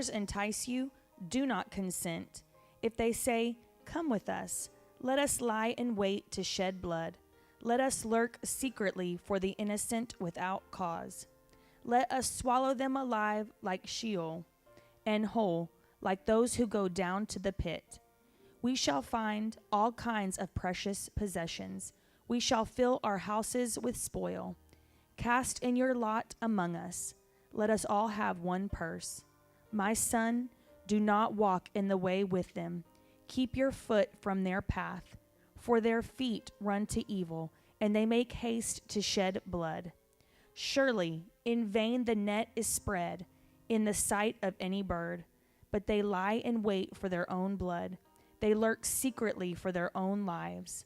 entice you, do not consent. If they say, "Come with us," let us lie in wait to shed blood. Let us lurk secretly for the innocent without cause. Let us swallow them alive like Sheol, and whole like those who go down to the pit. We shall find all kinds of precious possessions. We shall fill our houses with spoil. Cast in your lot among us. Let us all have one purse. My son, do not walk in the way with them. Keep your foot from their path, for their feet run to evil, and they make haste to shed blood. Surely in vain the net is spread in the sight of any bird, but they lie in wait for their own blood. They lurk secretly for their own lives.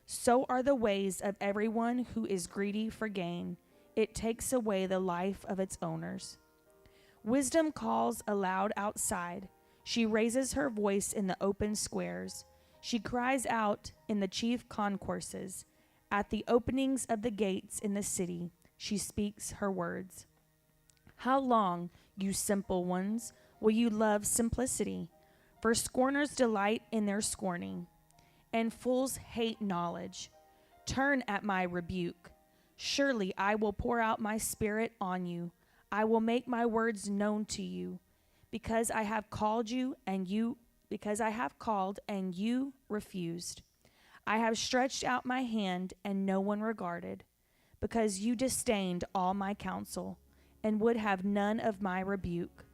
So are the ways of everyone who is greedy for gain. It takes away the life of its owners. Wisdom calls aloud outside. She raises her voice in the open squares. She cries out in the chief concourses. At the openings of the gates in the city, she speaks her words. How long, you simple ones, will you love simplicity? For scorners delight in their scorning, and fools hate knowledge. Turn at my rebuke. Surely I will pour out my spirit on you. I will make my words known to you, because I have called and you refused. I have stretched out my hand and no one regarded, because you disdained all my counsel and would have none of my rebuke.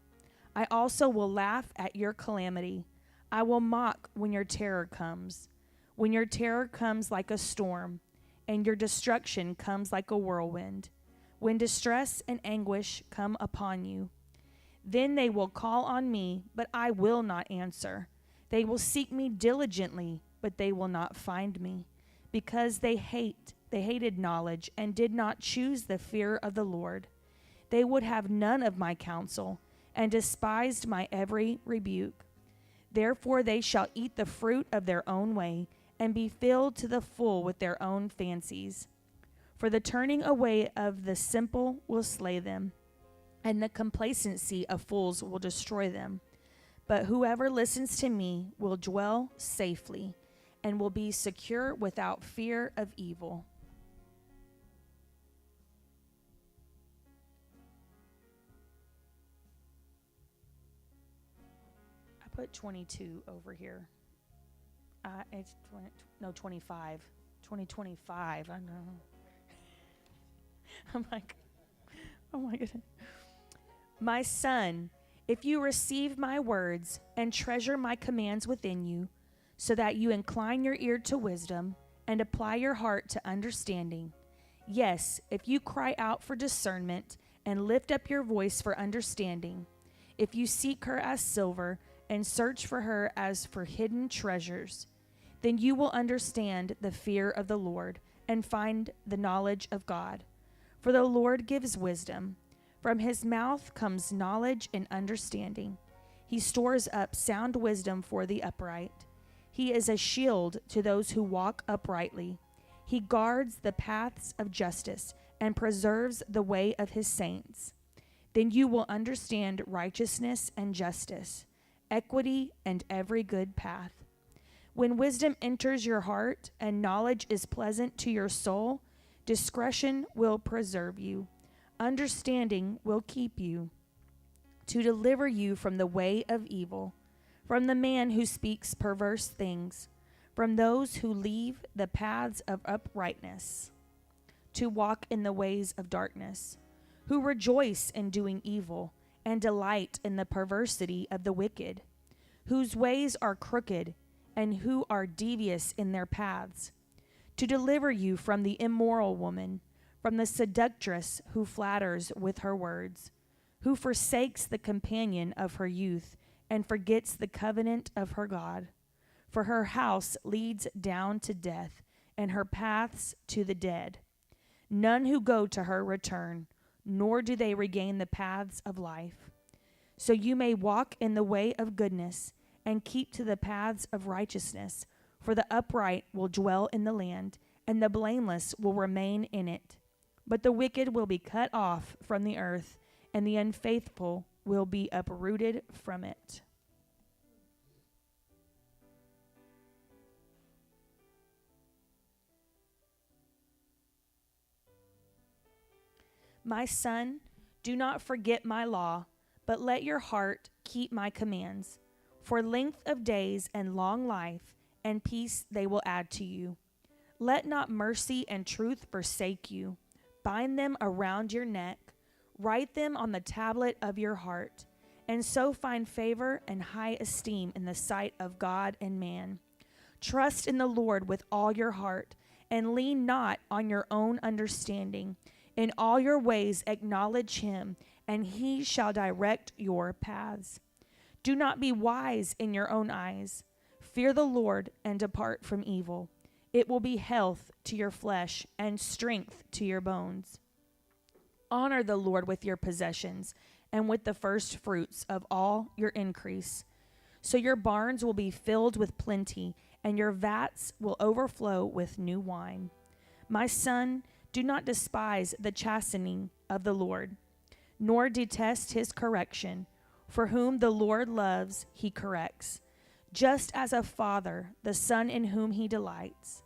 I also will laugh at your calamity. I will mock when your terror comes. When your terror comes like a storm, and your destruction comes like a whirlwind. When distress and anguish come upon you, then they will call on me, but I will not answer. They will seek me diligently, but they will not find me, because they hated knowledge and did not choose the fear of the Lord. They would have none of my counsel, and despised my every rebuke. Therefore they shall eat the fruit of their own way, and be filled to the full with their own fancies. For the turning away of the simple will slay them, and the complacency of fools will destroy them. But whoever listens to me will dwell safely, and will be secure without fear of evil. I put 22 over here. It's 25. 2025. I know. I'm like, oh my goodness. My son, if you receive my words and treasure my commands within you, so that you incline your ear to wisdom and apply your heart to understanding. Yes, if you cry out for discernment and lift up your voice for understanding, if you seek her as silver and search for her as for hidden treasures, then you will understand the fear of the Lord and find the knowledge of God. For the Lord gives wisdom. From his mouth comes knowledge and understanding. He stores up sound wisdom for the upright. He is a shield to those who walk uprightly. He guards the paths of justice and preserves the way of his saints. Then you will understand righteousness and justice, equity and every good path. When wisdom enters your heart and knowledge is pleasant to your soul, discretion will preserve you. Understanding will keep you, to deliver you from the way of evil, from the man who speaks perverse things, from those who leave the paths of uprightness, to walk in the ways of darkness, who rejoice in doing evil and delight in the perversity of the wicked, whose ways are crooked and who are devious in their paths, to deliver you from the immoral woman, from the seductress who flatters with her words, who forsakes the companion of her youth and forgets the covenant of her God. For her house leads down to death, and her paths to the dead. None who go to her return, nor do they regain the paths of life. So you may walk in the way of goodness and keep to the paths of righteousness, for the upright will dwell in the land, and the blameless will remain in it. But the wicked will be cut off from the earth, and the unfaithful will be uprooted from it. My son, do not forget my law, but let your heart keep my commands. For length of days and long life and peace they will add to you. Let not mercy and truth forsake you. Bind them around your neck. Write them on the tablet of your heart, and so find favor and high esteem in the sight of God and man. Trust in the Lord with all your heart, and lean not on your own understanding. In all your ways acknowledge him, and he shall direct your paths. Do not be wise in your own eyes. Fear the Lord and depart from evil. It will be health to your flesh and strength to your bones. Honor the Lord with your possessions and with the first fruits of all your increase. So your barns will be filled with plenty, and your vats will overflow with new wine. My son, do not despise the chastening of the Lord, nor detest his correction. For whom the Lord loves, he corrects, just as a father the son in whom he delights.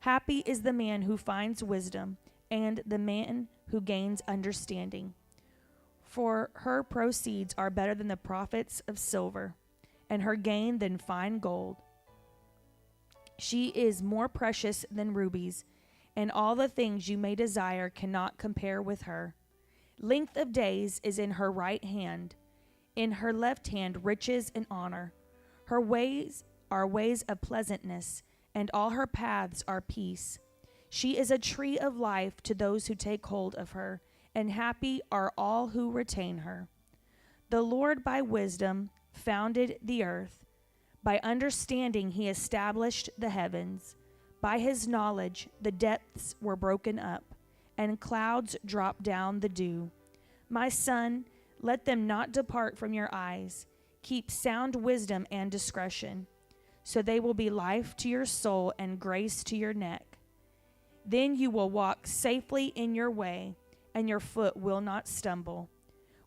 Happy is the man who finds wisdom, and the man who gains understanding. For her proceeds are better than the profits of silver, and her gain than fine gold. She is more precious than rubies, and all the things you may desire cannot compare with her. Length of days is in her right hand, in her left hand riches and honor. Her ways are ways of pleasantness, and all her paths are peace. She is a tree of life to those who take hold of her, and happy are all who retain her. The Lord by wisdom founded the earth. By understanding he established the heavens. By his knowledge the depths were broken up, and clouds dropped down the dew. My son, let them not depart from your eyes. Keep sound wisdom and discretion, so they will be life to your soul and grace to your neck. Then you will walk safely in your way, and your foot will not stumble.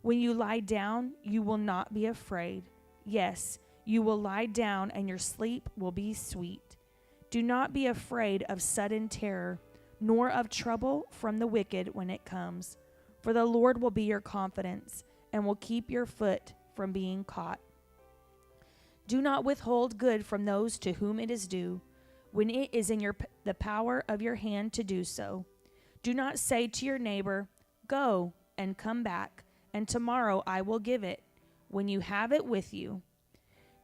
When you lie down, you will not be afraid. Yes, you will lie down, and your sleep will be sweet. Do not be afraid of sudden terror, nor of trouble from the wicked when it comes. For the Lord will be your confidence, and will keep your foot from being caught. Do not withhold good from those to whom it is due, when it is in the power of your hand to do so. Do not say to your neighbor, "Go and come back, and tomorrow I will give it," when you have it with you.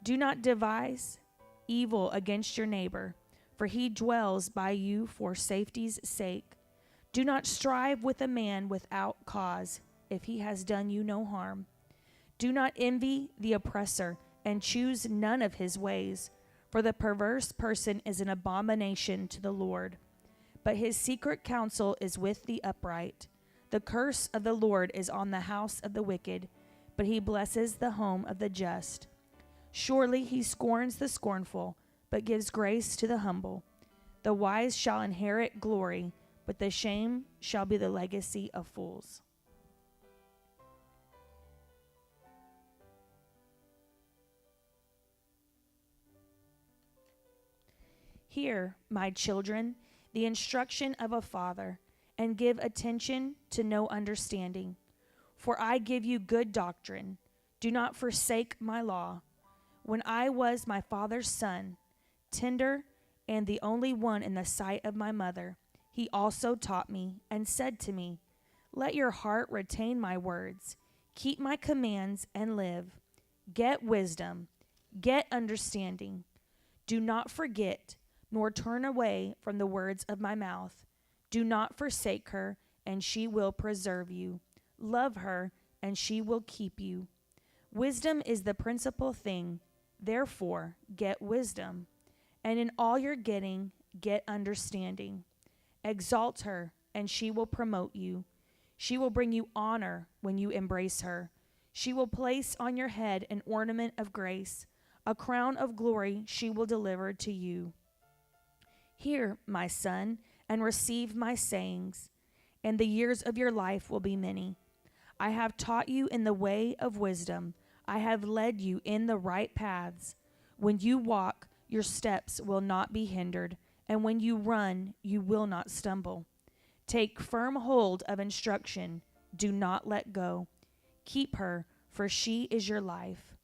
Do not devise evil against your neighbor, for he dwells by you for safety's sake. Do not strive with a man without cause, if he has done you no harm. Do not envy the oppressor, and choose none of his ways, for the perverse person is an abomination to the Lord. But his secret counsel is with the upright. The curse of the Lord is on the house of the wicked, but he blesses the home of the just. Surely he scorns the scornful, but gives grace to the humble. The wise shall inherit glory, but the shame shall be the legacy of fools. Hear, my children, the instruction of a father, and give attention to know understanding. For I give you good doctrine. Do not forsake my law. When I was my father's son, tender and the only one in the sight of my mother, he also taught me and said to me, "Let your heart retain my words. Keep my commands and live. Get wisdom. Get understanding. Do not forget, nor turn away from the words of my mouth. Do not forsake her, and she will preserve you. Love her, and she will keep you. Wisdom is the principal thing. Therefore, get wisdom. And in all your getting, get understanding. Exalt her, and she will promote you. She will bring you honor when you embrace her. She will place on your head an ornament of grace. A crown of glory she will deliver to you. Hear, my son, and receive my sayings, and the years of your life will be many. I have taught you in the way of wisdom. I have led you in the right paths. When you walk, your steps will not be hindered, and when you run, you will not stumble. Take firm hold of instruction. Do not let go. Keep her, for she is your life.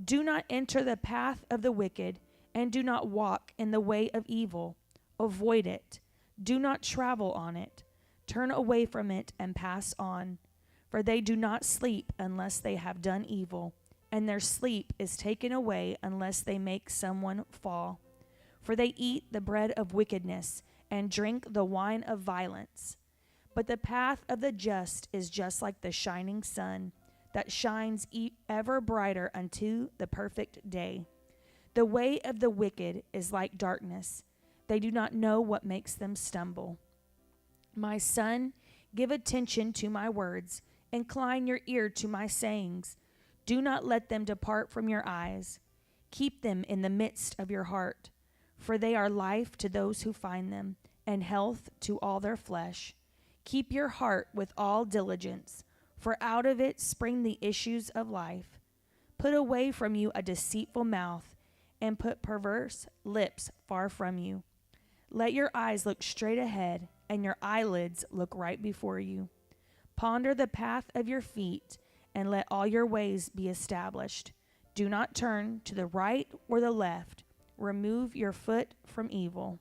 Do not enter the path of the wicked, and do not walk in the way of evil. Avoid it. Do not travel on it. Turn away from it and pass on. For they do not sleep unless they have done evil, and their sleep is taken away unless they make someone fall. For they eat the bread of wickedness and drink the wine of violence. But the path of the just is just like the shining sun that shines ever brighter unto the perfect day. The way of the wicked is like darkness. They do not know what makes them stumble. My son, give attention to my words. Incline your ear to my sayings. Do not let them depart from your eyes. Keep them in the midst of your heart, for they are life to those who find them, and health to all their flesh. Keep your heart with all diligence, for out of it spring the issues of life. Put away from you a deceitful mouth, and put perverse lips far from you. Let your eyes look straight ahead, and your eyelids look right before you. Ponder the path of your feet, and let all your ways be established. Do not turn to the right or the left. Remove your foot from evil.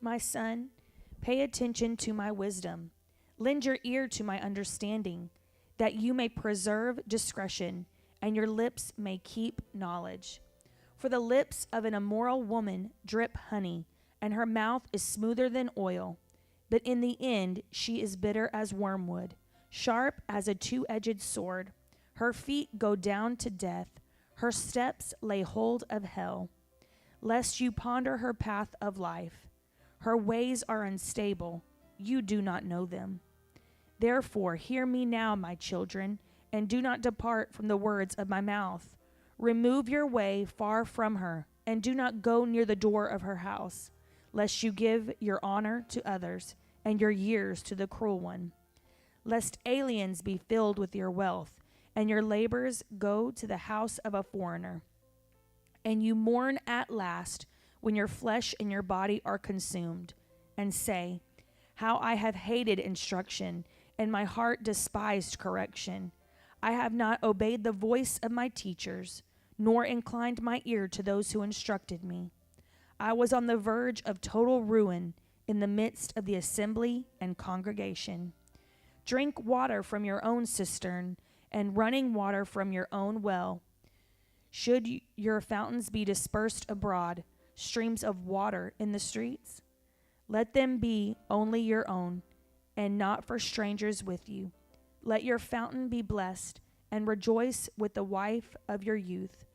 My son, pay attention to my wisdom. Lend your ear to my understanding, that you may preserve discretion, and your lips may keep knowledge. For the lips of an immoral woman drip honey, and her mouth is smoother than oil. But in the end she is bitter as wormwood, sharp as a two-edged sword. Her feet go down to death. Her steps lay hold of hell. Lest you ponder her path of life. Her ways are unstable. You do not know them. Therefore, hear me now, my children, and do not depart from the words of my mouth. Remove your way far from her, and do not go near the door of her house, lest you give your honor to others, and your years to the cruel one. Lest aliens be filled with your wealth, and your labors go to the house of a foreigner. And you mourn at last, when your flesh and your body are consumed, and say, how I have hated instruction, and my heart despised correction. I have not obeyed the voice of my teachers, nor inclined my ear to those who instructed me. I was on the verge of total ruin in the midst of the assembly and congregation. Drink water from your own cistern, and running water from your own well. Should your fountains be dispersed abroad, streams of water in the streets? Let them be only your own, and not for strangers with you. Let your fountain be blessed, and rejoice with the wife of your youth.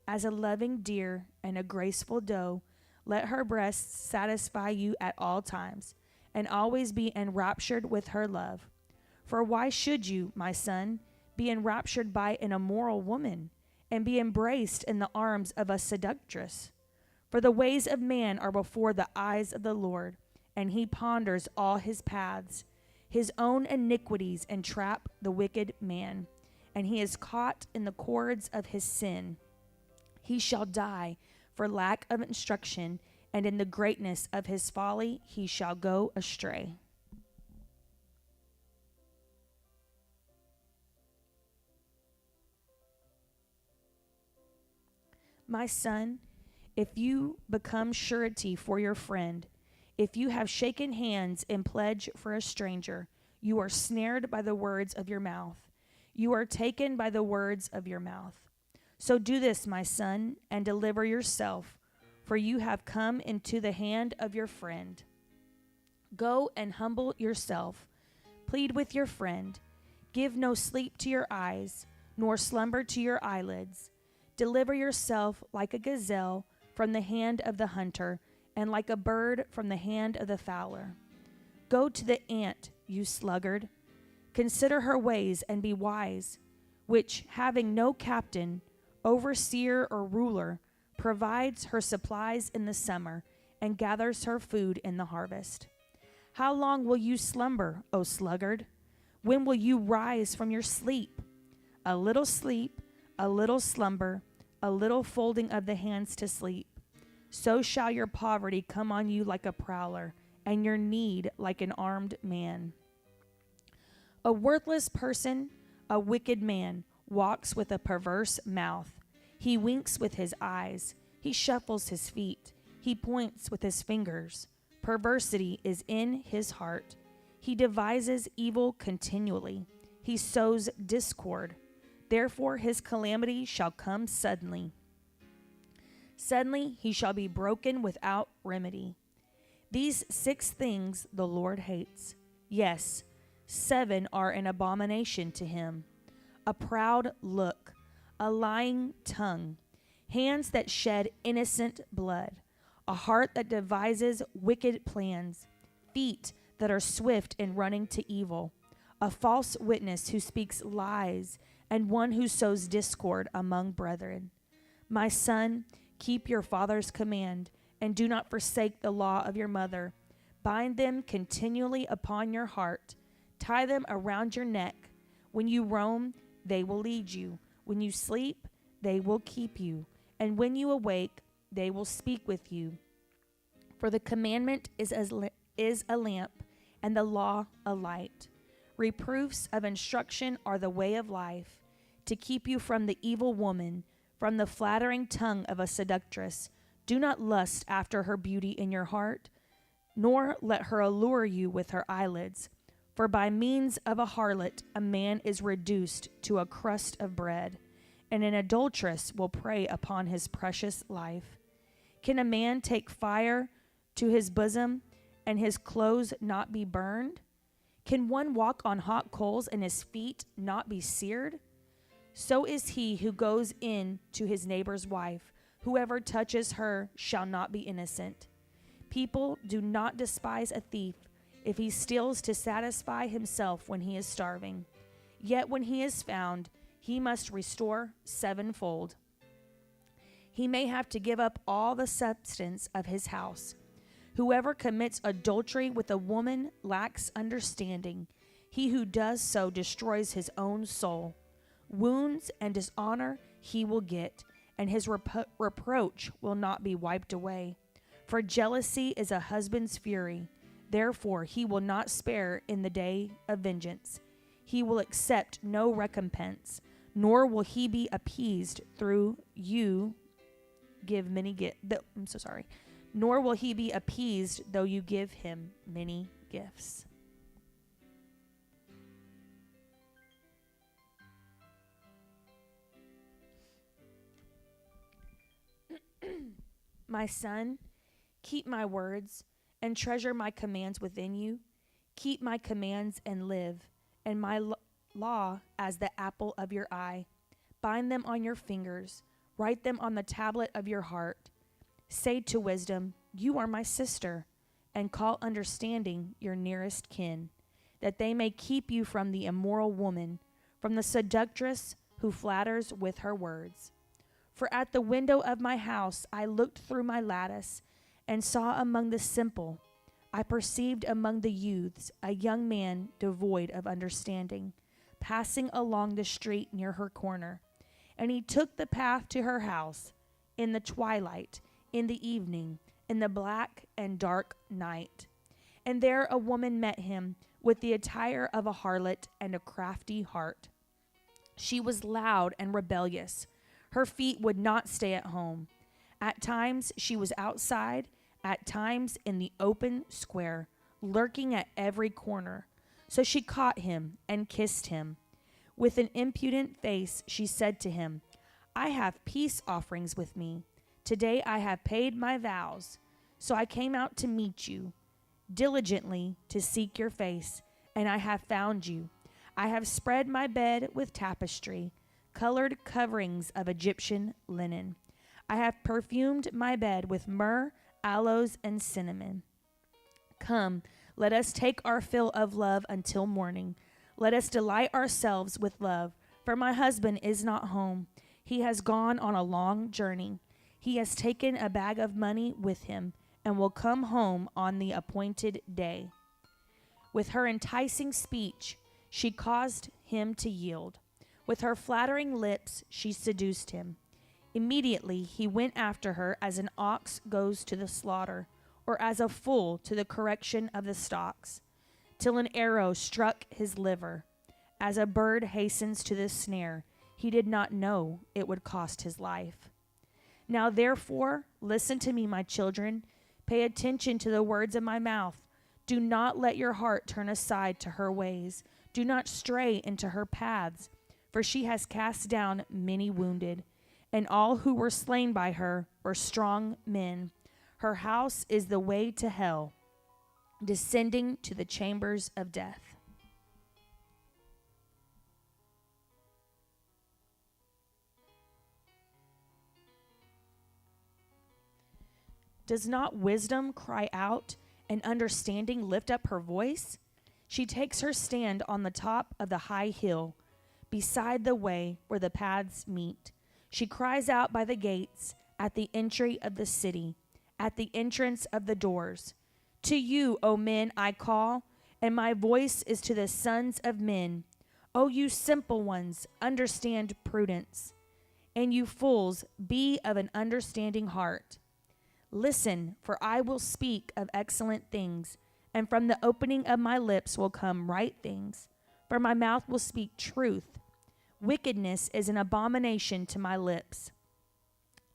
As a loving deer and a graceful doe, let her breasts satisfy you at all times, and always be enraptured with her love. For why should you, my son, be enraptured by an immoral woman, and be embraced in the arms of a seductress? For the ways of man are before the eyes of the Lord, and he ponders all his paths. His own iniquities entrap the wicked man, and he is caught in the cords of his sin. He shall die for lack of instruction, and in the greatness of his folly he shall go astray. My son, if you become surety for your friend, if you have shaken hands in pledge for a stranger, you are snared by the words of your mouth. You are taken by the words of your mouth. So do this, my son, and deliver yourself, for you have come into the hand of your friend. Go and humble yourself. Plead with your friend. Give no sleep to your eyes, nor slumber to your eyelids. Deliver yourself like a gazelle from the hand of the hunter, and like a bird from the hand of the fowler. Go to the ant, you sluggard. Consider her ways and be wise, which, having no captain, overseer, or ruler, provides her supplies in the summer and gathers her food in the harvest. How long will you slumber, O sluggard? When will you rise from your sleep? A little sleep, a little slumber, a little folding of the hands to sleep. So shall your poverty come on you like a prowler, and your need like an armed man. A worthless person, a wicked man, walks with a perverse mouth. He winks with his eyes. He shuffles his feet. He points with his fingers. Perversity is in his heart. He devises evil continually. He sows discord. Therefore his calamity shall come suddenly. Suddenly he shall be broken without remedy. These 6 things the Lord hates. Yes, 7 are an abomination to him: a proud look, a lying tongue, hands that shed innocent blood, a heart that devises wicked plans, feet that are swift in running to evil, a false witness who speaks lies, and one who sows discord among brethren. My son, keep your father's command, and do not forsake the law of your mother. Bind them continually upon your heart. Tie them around your neck. When you roam, they will lead you. When you sleep, they will keep you. And when you awake, they will speak with you. For the commandment is a lamp, and the law a light. Reproofs of instruction are the way of life, to keep you from the evil woman, from the flattering tongue of a seductress. Do not lust after her beauty in your heart, nor let her allure you with her eyelids. For by means of a harlot a man is reduced to a crust of bread, and an adulteress will prey upon his precious life. Can a man take fire to his bosom, and his clothes not be burned? Can one walk on hot coals, and his feet not be seared? So is he who goes in to his neighbor's wife. Whoever touches her shall not be innocent. People do not despise a thief if he steals to satisfy himself when he is starving. Yet when he is found, he must restore 7-fold. He may have to give up all the substance of his house. Whoever commits adultery with a woman lacks understanding. He who does so destroys his own soul. Wounds and dishonor he will get, and his reproach will not be wiped away. For jealousy is a husband's fury. Therefore he will not spare in the day of vengeance. He will accept no recompense, nor will he be appeased through you give many gifts. Nor will he be appeased though you give him many gifts. My son, keep my words and treasure my commands within you. Keep my commands and live, and my law as the apple of your eye. Bind them on your fingers. Write them on the tablet of your heart. Say to wisdom, you are my sister, and call understanding your nearest kin, that they may keep you from the immoral woman, from the seductress who flatters with her words. For at the window of my house I looked through my lattice, and saw among the simple, I perceived among the youths a young man devoid of understanding, passing along the street near her corner. And he took the path to her house in the twilight, in the evening, in the black and dark night. And there a woman met him with the attire of a harlot and a crafty heart. She was loud and rebellious. Her feet would not stay at home. At times she was outside, at times in the open square, lurking at every corner. So she caught him and kissed him. With an impudent face she said to him, I have peace offerings with me. Today I have paid my vows. So I came out to meet you, diligently to seek your face, and I have found you. I have spread my bed with tapestry, colored coverings of Egyptian linen. I have perfumed my bed with myrrh, aloes, and cinnamon. Come, let us take our fill of love until morning. Let us delight ourselves with love, for my husband is not home. He has gone on a long journey. He has taken a bag of money with him and will come home on the appointed day. With her enticing speech, she caused him to yield. With her flattering lips, she seduced him. Immediately he went after her as an ox goes to the slaughter, or as a fool to the correction of the stocks, till an arrow struck his liver. As a bird hastens to the snare, he did not know it would cost his life. Now therefore, listen to me, my children. Pay attention to the words of my mouth. Do not let your heart turn aside to her ways. Do not stray into her paths, for she has cast down many wounded, and all who were slain by her were strong men. Her house is the way to hell, descending to the chambers of death. Does not wisdom cry out and understanding lift up her voice? She takes her stand on the top of the high hill, beside the way where the paths meet. She cries out by the gates, at the entry of the city, at the entrance of the doors. To you, O men, I call, and my voice is to the sons of men. O you simple ones, understand prudence, and you fools, be of an understanding heart. Listen, for I will speak of excellent things, and from the opening of my lips will come right things, for my mouth will speak truth. Wickedness is an abomination to my lips.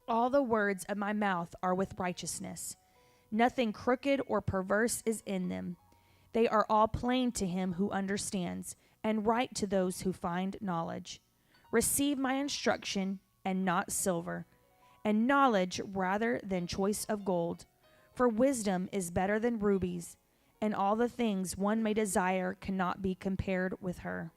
All the words of my mouth are with righteousness. Nothing crooked or perverse is in them. They are all plain to him who understands, and right to those who find knowledge. Receive my instruction, and not silver, and knowledge rather than choice of gold. For wisdom is better than rubies, and all the things one may desire cannot be compared with her.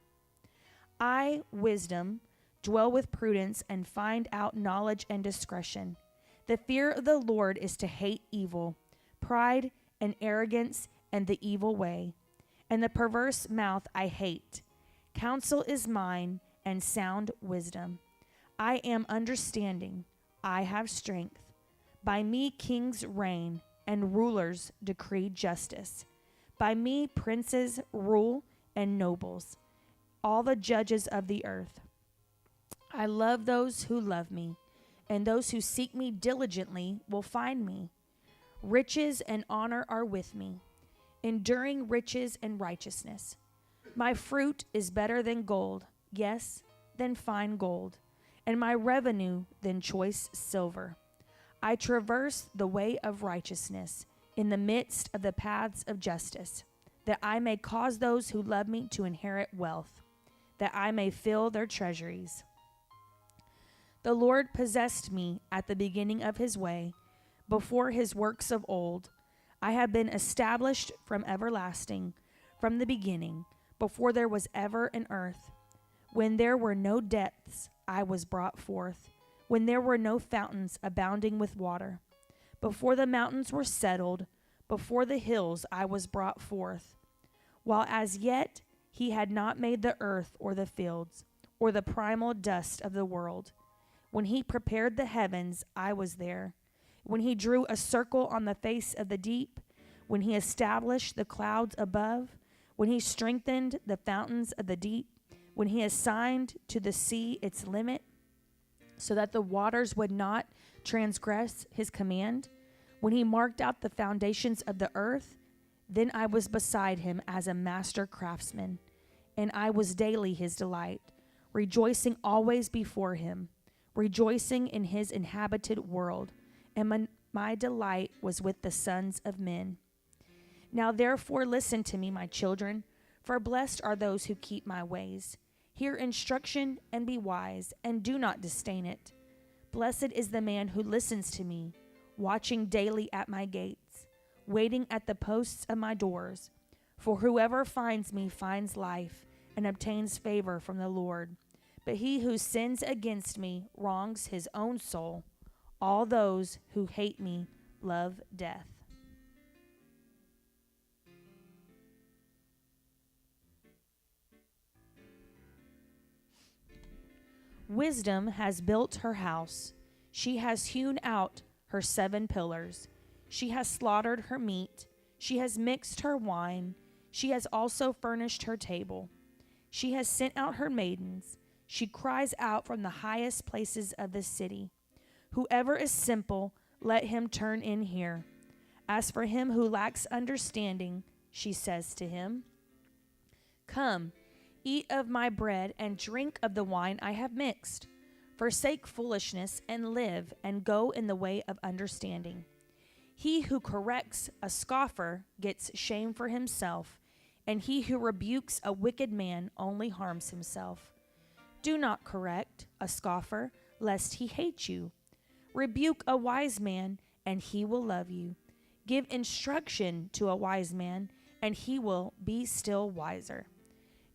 I, wisdom, dwell with prudence and find out knowledge and discretion. The fear of the Lord is to hate evil, pride and arrogance and the evil way, and the perverse mouth I hate. Counsel is mine and sound wisdom. I am understanding. I have strength. By me kings reign, and rulers decree justice. By me princes rule and nobles, all the judges of the earth. I love those who love me, and those who seek me diligently will find me. Riches and honor are with me, enduring riches and righteousness. My fruit is better than gold, yes, than fine gold, and my revenue than choice silver. I traverse the way of righteousness in the midst of the paths of justice, that I may cause those who love me to inherit wealth, that I may fill their treasuries. The Lord possessed me at the beginning of his way, before his works of old. I have been established from everlasting, from the beginning, before there was ever an earth. When there were no depths, I was brought forth, when there were no fountains abounding with water. Before the mountains were settled, before the hills I was brought forth. While as yet he had not made the earth or the fields, or the primal dust of the world. When he prepared the heavens, I was there. When he drew a circle on the face of the deep, when he established the clouds above, when he strengthened the fountains of the deep, when he assigned to the sea its limit, so that the waters would not transgress his command, when he marked out the foundations of the earth, then I was beside him as a master craftsman, and I was daily his delight, rejoicing always before him, rejoicing in his inhabited world, and my delight was with the sons of men. Now therefore listen to me, my children, for blessed are those who keep my ways. Hear instruction and be wise, and do not disdain it. Blessed is the man who listens to me, watching daily at my gates, waiting at the posts of my doors. For whoever finds me finds life and obtains favor from the Lord. But he who sins against me wrongs his own soul. All those who hate me love death. Wisdom has built her house. She has hewn out her 7 pillars. She has slaughtered her meat. She has mixed her wine. She has also furnished her table. She has sent out her maidens. She cries out from the highest places of the city. Whoever is simple, let him turn in here. As for him who lacks understanding, she says to him, Come, eat of my bread and drink of the wine I have mixed. Forsake foolishness and live, and go in the way of understanding. He who corrects a scoffer gets shame for himself, and he who rebukes a wicked man only harms himself. Do not correct a scoffer, lest he hate you. Rebuke a wise man, and he will love you. Give instruction to a wise man, and he will be still wiser.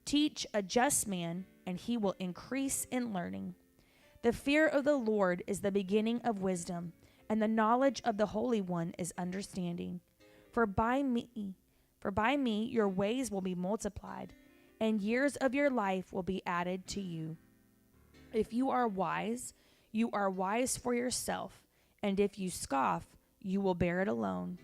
Teach a just man, and he will increase in learning. The fear of the Lord is the beginning of wisdom, and the knowledge of the Holy One is understanding. For by me your ways will be multiplied, and years of your life will be added to you. If you are wise for yourself, and if you scoff, you will bear it alone.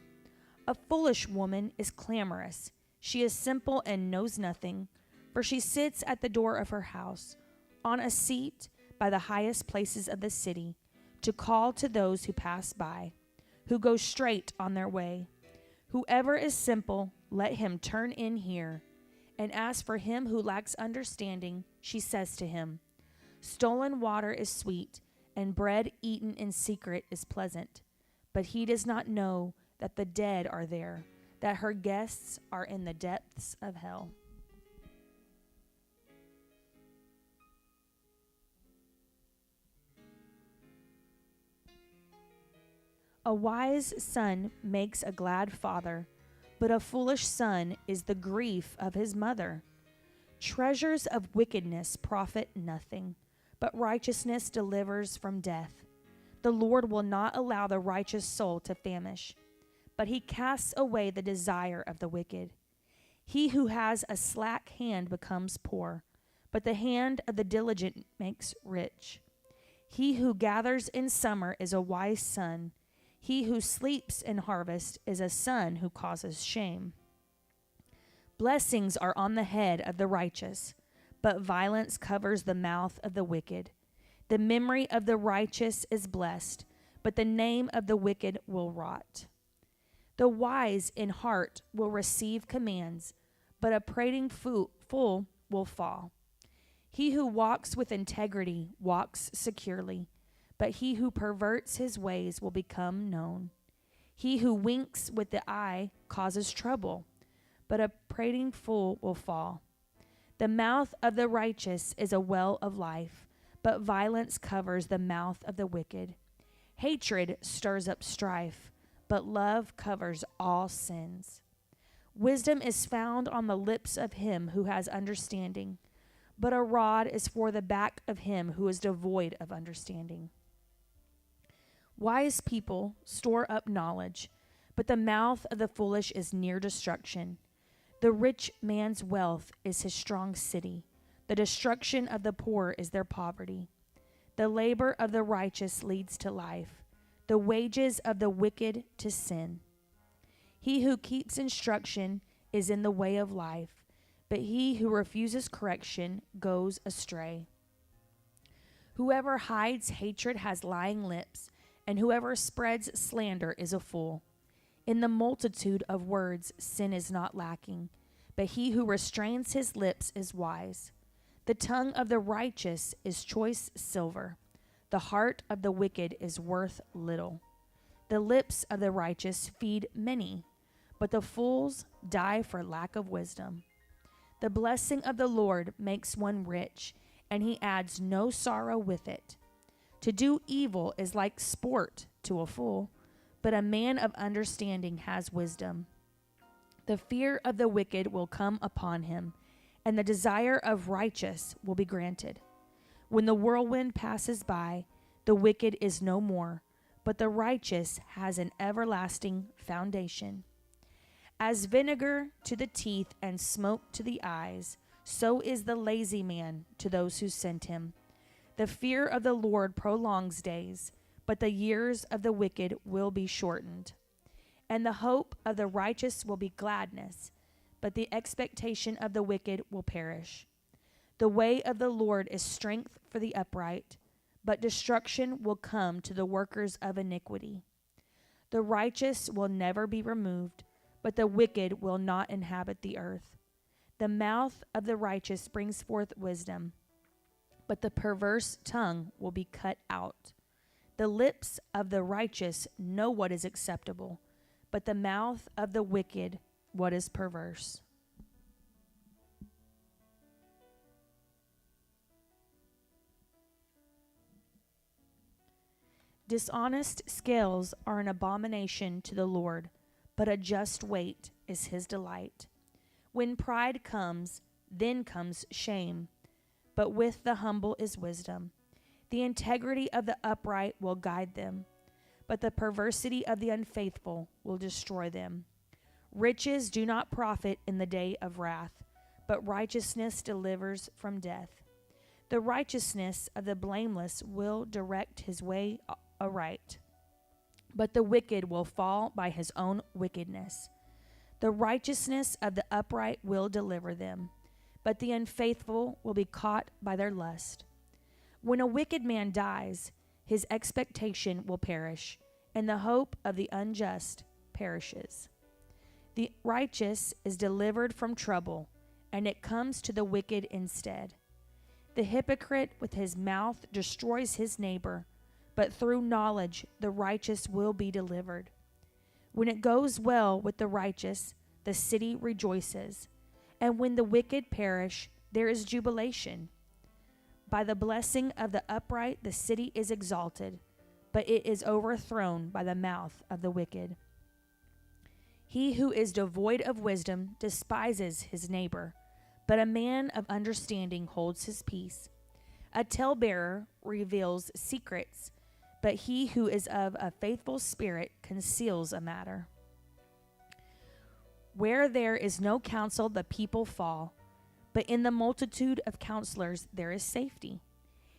A foolish woman is clamorous. She is simple and knows nothing, for she sits at the door of her house, on a seat by the highest places of the city, to call to those who pass by, who go straight on their way. Whoever is simple, let him turn in here. And as for him who lacks understanding, she says to him, Stolen water is sweet, and bread eaten in secret is pleasant. But he does not know that the dead are there, that her guests are in the depths of hell. A wise son makes a glad father, but a foolish son is the grief of his mother. Treasures of wickedness profit nothing, but righteousness delivers from death. The Lord will not allow the righteous soul to famish, but he casts away the desire of the wicked. He who has a slack hand becomes poor, but the hand of the diligent makes rich. He who gathers in summer is a wise son. He who sleeps in harvest is a son who causes shame. Blessings are on the head of the righteous, but violence covers the mouth of the wicked. The memory of the righteous is blessed, but the name of the wicked will rot. The wise in heart will receive commands, but a prating fool will fall. He who walks with integrity walks securely, but he who perverts his ways will become known. He who winks with the eye causes trouble, but a prating fool will fall. The mouth of the righteous is a well of life, but violence covers the mouth of the wicked. Hatred stirs up strife, but love covers all sins. Wisdom is found on the lips of him who has understanding, but a rod is for the back of him who is devoid of understanding. Wise people store up knowledge, but the mouth of the foolish is near destruction. The rich man's wealth is his strong city. The destruction of the poor is their poverty. The labor of the righteous leads to life, the wages of the wicked to sin. He who keeps instruction is in the way of life, but he who refuses correction goes astray. Whoever hides hatred has lying lips, and whoever spreads slander is a fool. In the multitude of words sin is not lacking, but he who restrains his lips is wise. The tongue of the righteous is choice silver. The heart of the wicked is worth little. The lips of the righteous feed many, but the fools die for lack of wisdom. The blessing of the Lord makes one rich, and he adds no sorrow with it. To do evil is like sport to a fool, but a man of understanding has wisdom. The fear of the wicked will come upon him, and the desire of righteous will be granted. When the whirlwind passes by, the wicked is no more, but the righteous has an everlasting foundation. As vinegar to the teeth and smoke to the eyes, so is the lazy man to those who sent him. The fear of the Lord prolongs days, but the years of the wicked will be shortened. And the hope of the righteous will be gladness, but the expectation of the wicked will perish. The way of the Lord is strength for the upright, but destruction will come to the workers of iniquity. The righteous will never be removed, but the wicked will not inhabit the earth. The mouth of the righteous brings forth wisdom, but the perverse tongue will be cut out. The lips of the righteous know what is acceptable, but the mouth of the wicked what is perverse. Dishonest scales are an abomination to the Lord, but a just weight is his delight. When pride comes, then comes shame, but with the humble is wisdom. The integrity of the upright will guide them, but the perversity of the unfaithful will destroy them. Riches do not profit in the day of wrath, but righteousness delivers from death. The righteousness of the blameless will direct his way aright, but the wicked will fall by his own wickedness. The righteousness of the upright will deliver them, but the unfaithful will be caught by their lust. When a wicked man dies, his expectation will perish, and the hope of the unjust perishes. The righteous is delivered from trouble, and it comes to the wicked instead. The hypocrite with his mouth destroys his neighbor, but through knowledge the righteous will be delivered. When it goes well with the righteous, the city rejoices, and when the wicked perish, there is jubilation. By the blessing of the upright the city is exalted, but it is overthrown by the mouth of the wicked. He who is devoid of wisdom despises his neighbor, but a man of understanding holds his peace. A talebearer reveals secrets, but he who is of a faithful spirit conceals a matter. Where there is no counsel, the people fall, but in the multitude of counselors there is safety.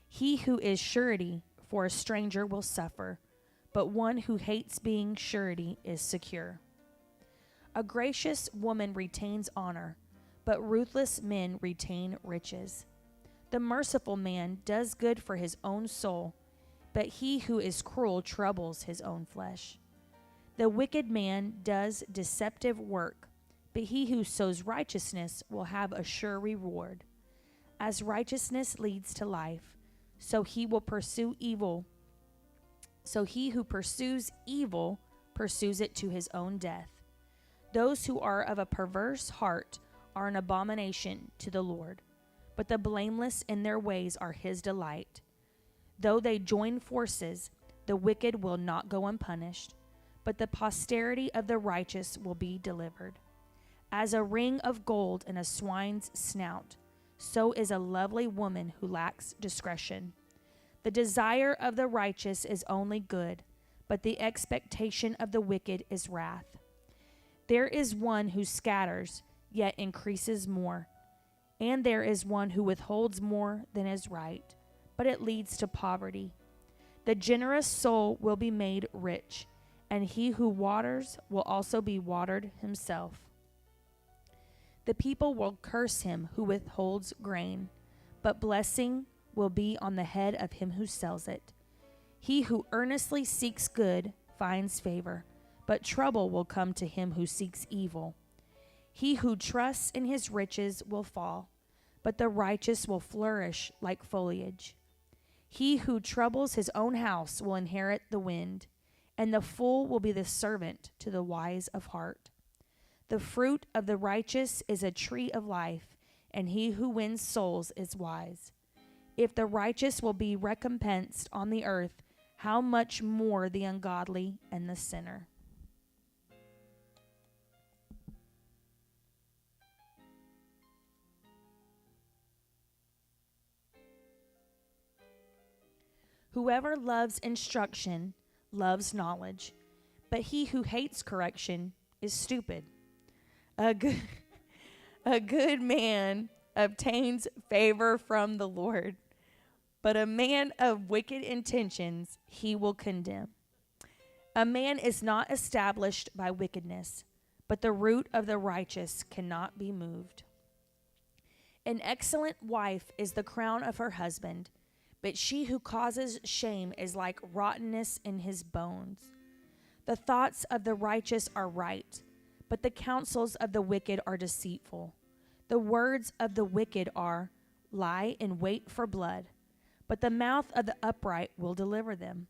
He who is surety for a stranger will suffer, but one who hates being surety is secure. A gracious woman retains honor, but ruthless men retain riches. The merciful man does good for his own soul, but he who is cruel troubles his own flesh. The wicked man does deceptive work, but he who sows righteousness will have a sure reward. As righteousness leads to life, so he will pursue evil. So he who pursues evil pursues it to his own death. Those who are of a perverse heart are an abomination to the Lord, but the blameless in their ways are his delight. Though they join forces, the wicked will not go unpunished, but the posterity of the righteous will be delivered. As a ring of gold in a swine's snout, so is a lovely woman who lacks discretion. The desire of the righteous is only good, but the expectation of the wicked is wrath. There is one who scatters, yet increases more, and there is one who withholds more than is right, but it leads to poverty. The generous soul will be made rich, and he who waters will also be watered himself. The people will curse him who withholds grain, but blessing will be on the head of him who sells it. He who earnestly seeks good finds favor, but trouble will come to him who seeks evil. He who trusts in his riches will fall, but the righteous will flourish like foliage. He who troubles his own house will inherit the wind, and the fool will be the servant to the wise of heart. The fruit of the righteous is a tree of life, and he who wins souls is wise. If the righteous will be recompensed on the earth, how much more the ungodly and the sinner? Whoever loves instruction loves knowledge, but he who hates correction is stupid. A good man obtains favor from the Lord, but a man of wicked intentions he will condemn. A man is not established by wickedness, but the root of the righteous cannot be moved. An excellent wife is the crown of her husband, but she who causes shame is like rottenness in his bones. The thoughts of the righteous are right, but the counsels of the wicked are deceitful. The words of the wicked are, lie in wait for blood, but the mouth of the upright will deliver them.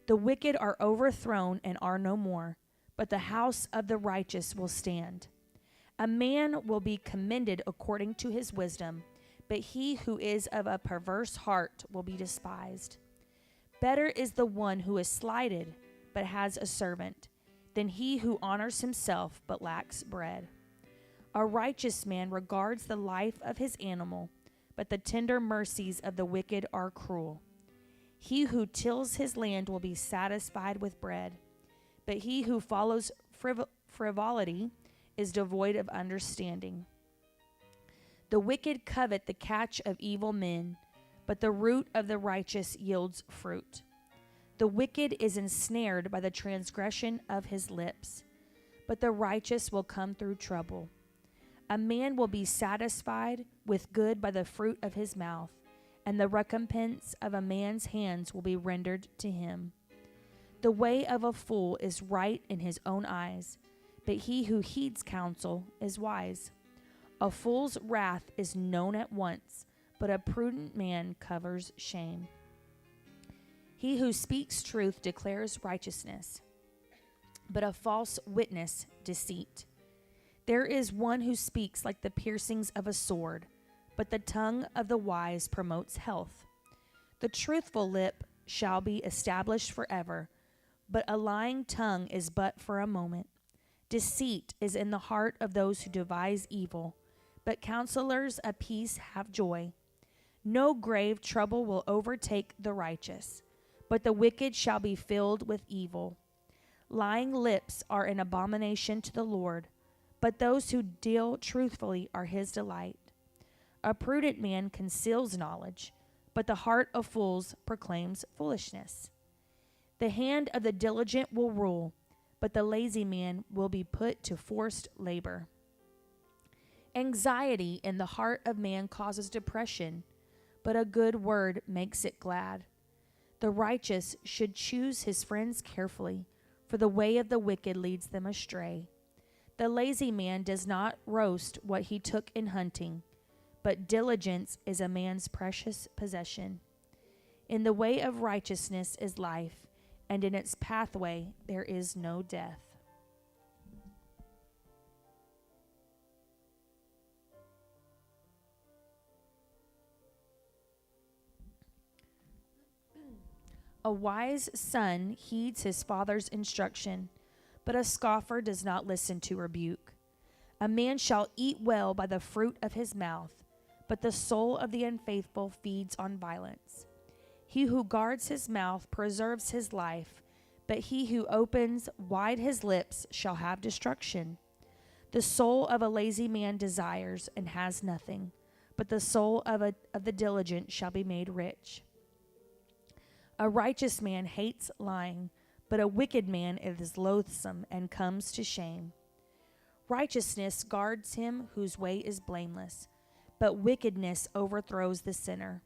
The wicked are overthrown and are no more, but the house of the righteous will stand. A man will be commended according to his wisdom, but he who is of a perverse heart will be despised. Better is the one who is slighted, but has a servant, than he who honors himself, but lacks bread. A righteous man regards the life of his animal, but the tender mercies of the wicked are cruel. He who tills his land will be satisfied with bread, but he who follows frivolity is devoid of understanding. The wicked covet the catch of evil men, but the root of the righteous yields fruit. The wicked is ensnared by the transgression of his lips, but the righteous will come through trouble. A man will be satisfied with good by the fruit of his mouth, and the recompense of a man's hands will be rendered to him. The way of a fool is right in his own eyes, but he who heeds counsel is wise. A fool's wrath is known at once, but a prudent man covers shame. He who speaks truth declares righteousness, but a false witness deceit. There is one who speaks like the piercings of a sword, but the tongue of the wise promotes health. The truthful lip shall be established forever, but a lying tongue is but for a moment. Deceit is in the heart of those who devise evil, but counselors of peace have joy. No grave trouble will overtake the righteous, but the wicked shall be filled with evil. Lying lips are an abomination to the Lord, but those who deal truthfully are his delight. A prudent man conceals knowledge, but the heart of fools proclaims foolishness. The hand of the diligent will rule, but the lazy man will be put to forced labor. Anxiety in the heart of man causes depression, but a good word makes it glad. The righteous should choose his friends carefully, for the way of the wicked leads them astray. The lazy man does not roast what he took in hunting, but diligence is a man's precious possession. In the way of righteousness is life, and in its pathway there is no death. A wise son heeds his father's instruction, but a scoffer does not listen to rebuke. A man shall eat well by the fruit of his mouth, but the soul of the unfaithful feeds on violence. He who guards his mouth preserves his life, but he who opens wide his lips shall have destruction. The soul of a lazy man desires and has nothing, but the soul of the diligent shall be made rich. A righteous man hates lying, but a wicked man is loathsome and comes to shame. Righteousness guards him whose way is blameless, but wickedness overthrows the sinner.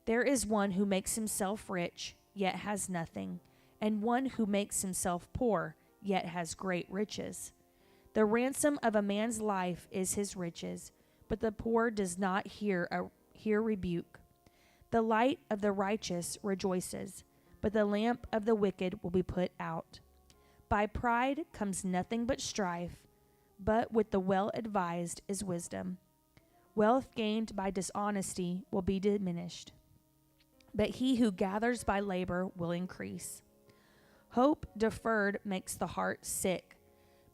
There is one who makes himself rich, yet has nothing, and one who makes himself poor, yet has great riches. The ransom of a man's life is his riches, but the poor does not hear rebuke. The light of the righteous rejoices, but the lamp of the wicked will be put out. By pride comes nothing but strife, but with the well-advised is wisdom. Wealth gained by dishonesty will be diminished, but he who gathers by labor will increase. Hope deferred makes the heart sick,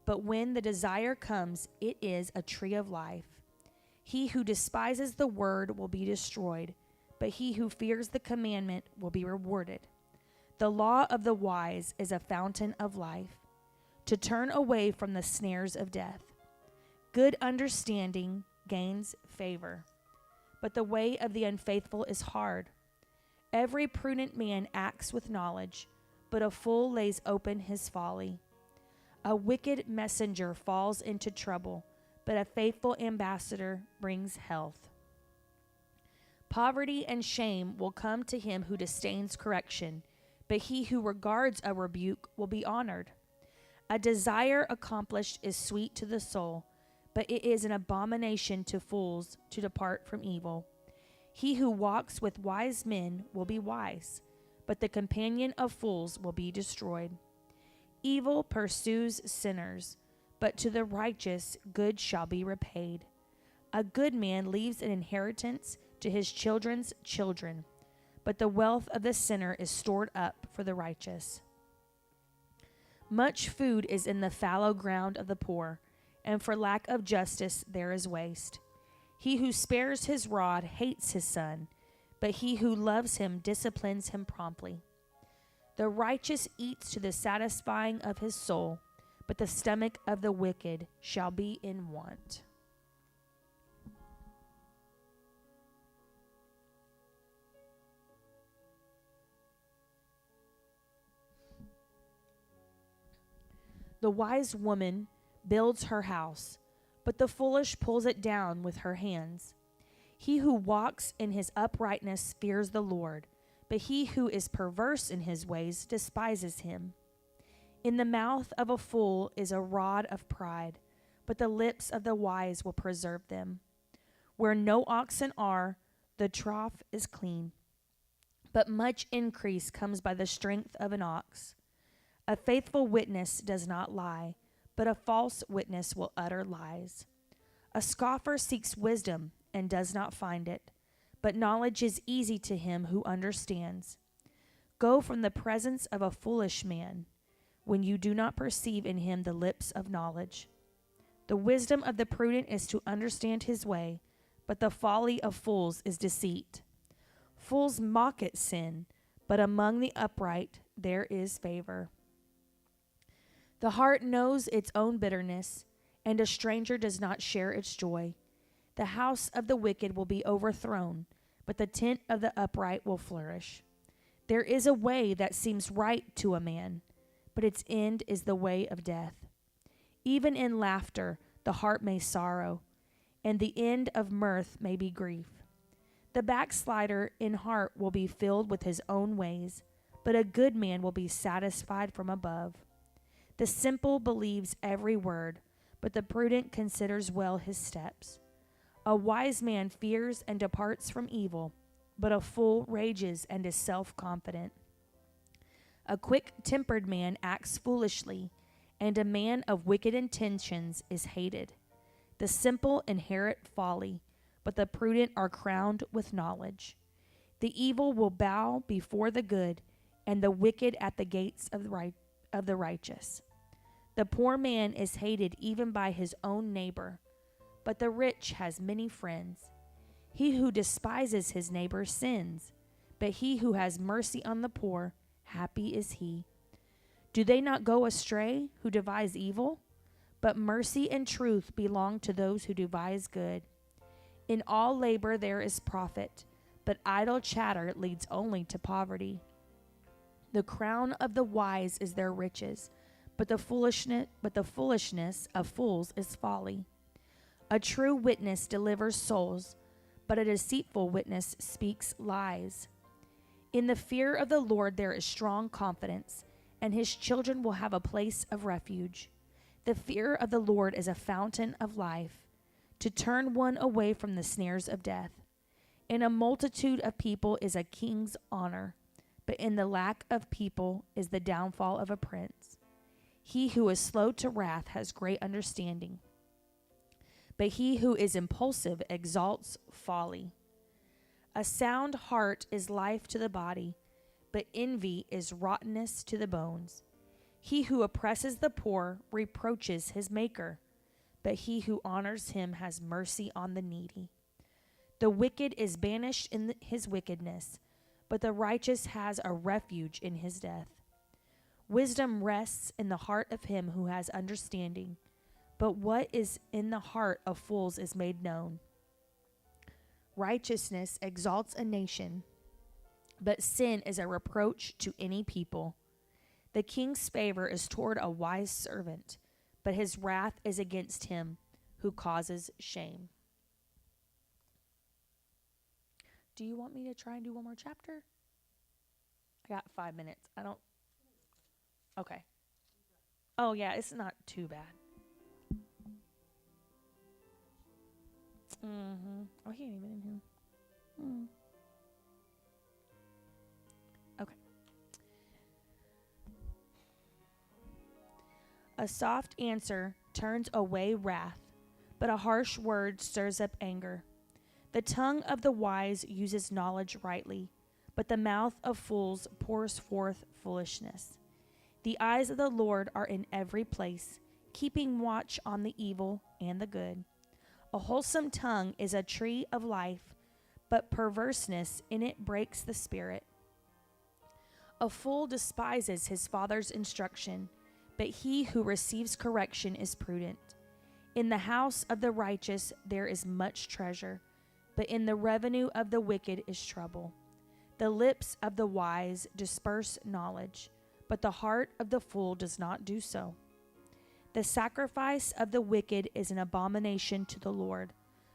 but when the desire comes, it is a tree of life. He who despises the word will be destroyed, but he who fears the commandment will be rewarded. The law of the wise is a fountain of life, to turn away from the snares of death. Good understanding gains favor, but the way of the unfaithful is hard. Every prudent man acts with knowledge, but a fool lays open his folly. A wicked messenger falls into trouble, but a faithful ambassador brings health. Poverty and shame will come to him who disdains correction, but he who regards a rebuke will be honored. A desire accomplished is sweet to the soul, but it is an abomination to fools to depart from evil. He who walks with wise men will be wise, but the companion of fools will be destroyed. Evil pursues sinners, but to the righteous good shall be repaid. A good man leaves an inheritance to his children's children, but the wealth of the sinner is stored up for the righteous. Much food is in the fallow ground of the poor, and for lack of justice there is waste. He who spares his rod hates his son, but he who loves him disciplines him promptly. The righteous eats to the satisfying of his soul, but the stomach of the wicked shall be in want. The wise woman builds her house, but the foolish pulls it down with her hands. He who walks in his uprightness fears the Lord, but he who is perverse in his ways despises him. In the mouth of a fool is a rod of pride, but the lips of the wise will preserve them. Where no oxen are, the trough is clean, but much increase comes by the strength of an ox. A faithful witness does not lie, but a false witness will utter lies. A scoffer seeks wisdom and does not find it, but knowledge is easy to him who understands. Go from the presence of a foolish man, when you do not perceive in him the lips of knowledge. The wisdom of the prudent is to understand his way, but the folly of fools is deceit. Fools mock at sin, but among the upright there is favor. The heart knows its own bitterness, and a stranger does not share its joy. The house of the wicked will be overthrown, but the tent of the upright will flourish. There is a way that seems right to a man, but its end is the way of death. Even in laughter the heart may sorrow, and the end of mirth may be grief. The backslider in heart will be filled with his own ways, but a good man will be satisfied from above. The simple believes every word, but the prudent considers well his steps. A wise man fears and departs from evil, but a fool rages and is self-confident. A quick-tempered man acts foolishly, and a man of wicked intentions is hated. The simple inherit folly, but the prudent are crowned with knowledge. The evil will bow before the good, and the wicked at the gates of the righteous. The poor man is hated even by his own neighbor, but the rich has many friends. He who despises his neighbor sins, but he who has mercy on the poor, happy is he. Do they not go astray who devise evil? But mercy and truth belong to those who devise good. In all labor there is profit, but idle chatter leads only to poverty. The crown of the wise is their riches, but the foolishness of fools is folly. A true witness delivers souls, but a deceitful witness speaks lies. In the fear of the Lord there is strong confidence, and his children will have a place of refuge. The fear of the Lord is a fountain of life, to turn one away from the snares of death. In a multitude of people is a king's honor, but in the lack of people is the downfall of a prince. He who is slow to wrath has great understanding, but he who is impulsive exalts folly. A sound heart is life to the body, but envy is rottenness to the bones. He who oppresses the poor reproaches his maker, but he who honors him has mercy on the needy. The wicked is banished in his wickedness, but the righteous has a refuge in his death. Wisdom rests in the heart of him who has understanding, but what is in the heart of fools is made known. Righteousness exalts a nation, but sin is a reproach to any people. The king's favor is toward a wise servant, but his wrath is against him who causes shame. Do you want me to try and do one more chapter? I got 5 minutes. I don't. Okay. Oh, yeah, it's not too bad. Oh, he ain't even in here. Okay. A soft answer turns away wrath, but a harsh word stirs up anger. The tongue of the wise uses knowledge rightly, but the mouth of fools pours forth foolishness. The eyes of the Lord are in every place, keeping watch on the evil and the good. A wholesome tongue is a tree of life, but perverseness in it breaks the spirit. A fool despises his father's instruction, but he who receives correction is prudent. In the house of the righteous there is much treasure, but in the revenue of the wicked is trouble. The lips of the wise disperse knowledge, but the heart of the fool does not do so. The sacrifice of the wicked is an abomination to the Lord,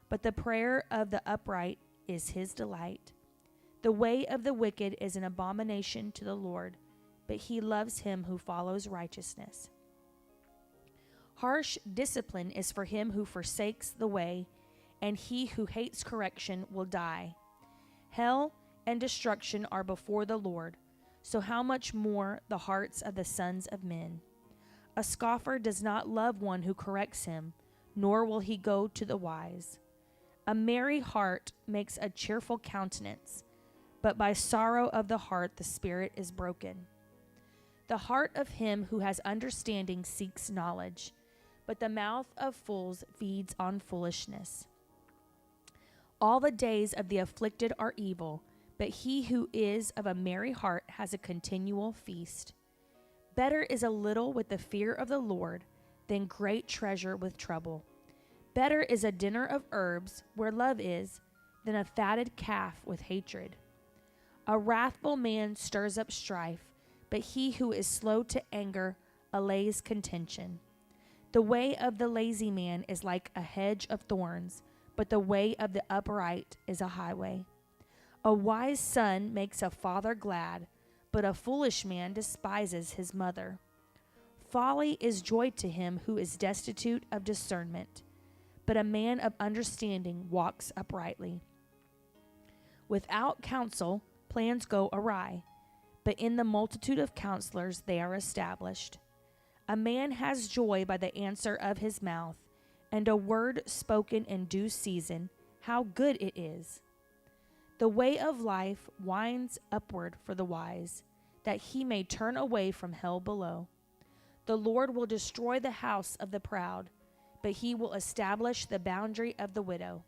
but the prayer of the upright is his delight. The way of the wicked is an abomination to the Lord, but he loves him who follows righteousness. Harsh discipline is for him who forsakes the way, and he who hates correction will die. Hell and destruction are before the Lord, so how much more the hearts of the sons of men? A scoffer does not love one who corrects him, nor will he go to the wise. A merry heart makes a cheerful countenance, but by sorrow of the heart the spirit is broken. The heart of him who has understanding seeks knowledge, but the mouth of fools feeds on foolishness. All the days of the afflicted are evil, but he who is of a merry heart has a continual feast. Better is a little with the fear of the Lord than great treasure with trouble. Better is a dinner of herbs where love is than a fatted calf with hatred. A wrathful man stirs up strife, but he who is slow to anger allays contention. The way of the lazy man is like a hedge of thorns, but the way of the upright is a highway. A wise son makes a father glad, but a foolish man despises his mother. Folly is joy to him who is destitute of discernment, but a man of understanding walks uprightly. Without counsel, plans go awry, but in the multitude of counselors they are established. A man has joy by the answer of his mouth, and a word spoken in due season, how good it is. The way of life winds upward for the wise, that he may turn away from hell below. The Lord will destroy the house of the proud, but he will establish the boundary of the widow.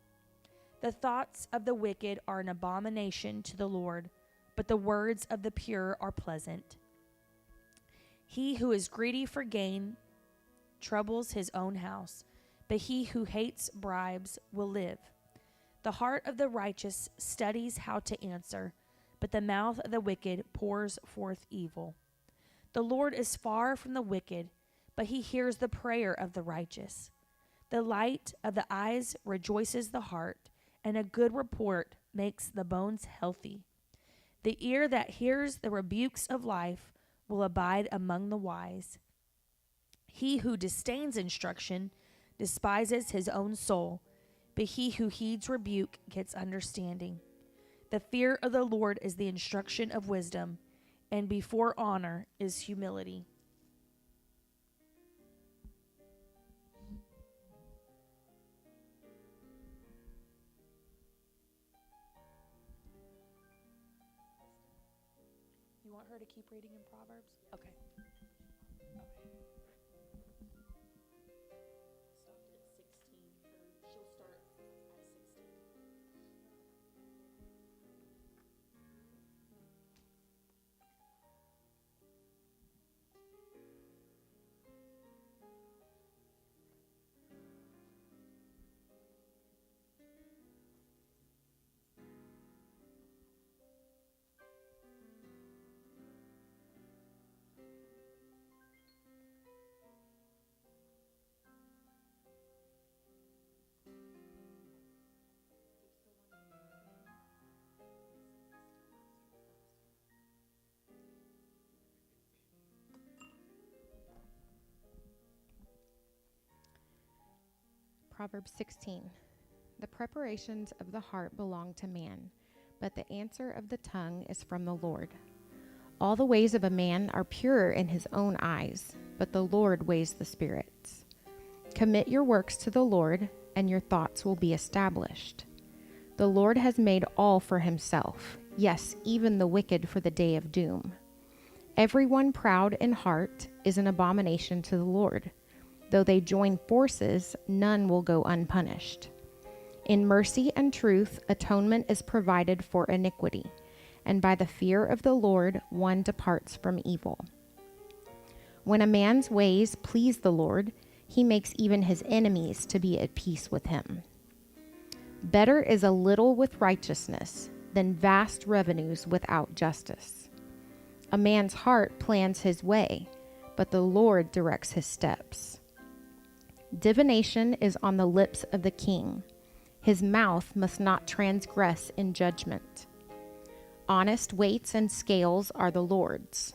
The thoughts of the wicked are an abomination to the Lord, but the words of the pure are pleasant. He who is greedy for gain troubles his own house, but he who hates bribes will live. The heart of the righteous studies how to answer, but the mouth of the wicked pours forth evil. The Lord is far from the wicked, but he hears the prayer of the righteous. The light of the eyes rejoices the heart, and a good report makes the bones healthy. The ear that hears the rebukes of life will abide among the wise. He who disdains instruction despises his own soul, but he who heeds rebuke gets understanding. The fear of the Lord is the instruction of wisdom, and before honor is humility. You want her to keep reading in Proverbs? Okay. Stopped at 16, or she'll start at 16. Proverbs 16. The preparations of the heart belong to man, but the answer of the tongue is from the Lord. All the ways of a man are pure in his own eyes, but the Lord weighs the spirits. Commit your works to the Lord, and your thoughts will be established. The Lord has made all for himself, yes, even the wicked for the day of doom. Everyone proud in heart is an abomination to the Lord. Though they join forces, none will go unpunished. In mercy and truth, atonement is provided for iniquity, and by the fear of the Lord, one departs from evil. When a man's ways please the Lord, he makes even his enemies to be at peace with him. Better is a little with righteousness than vast revenues without justice. A man's heart plans his way, but the Lord directs his steps. Divination is on the lips of the king. His mouth must not transgress in judgment. Honest weights and scales are the Lord's.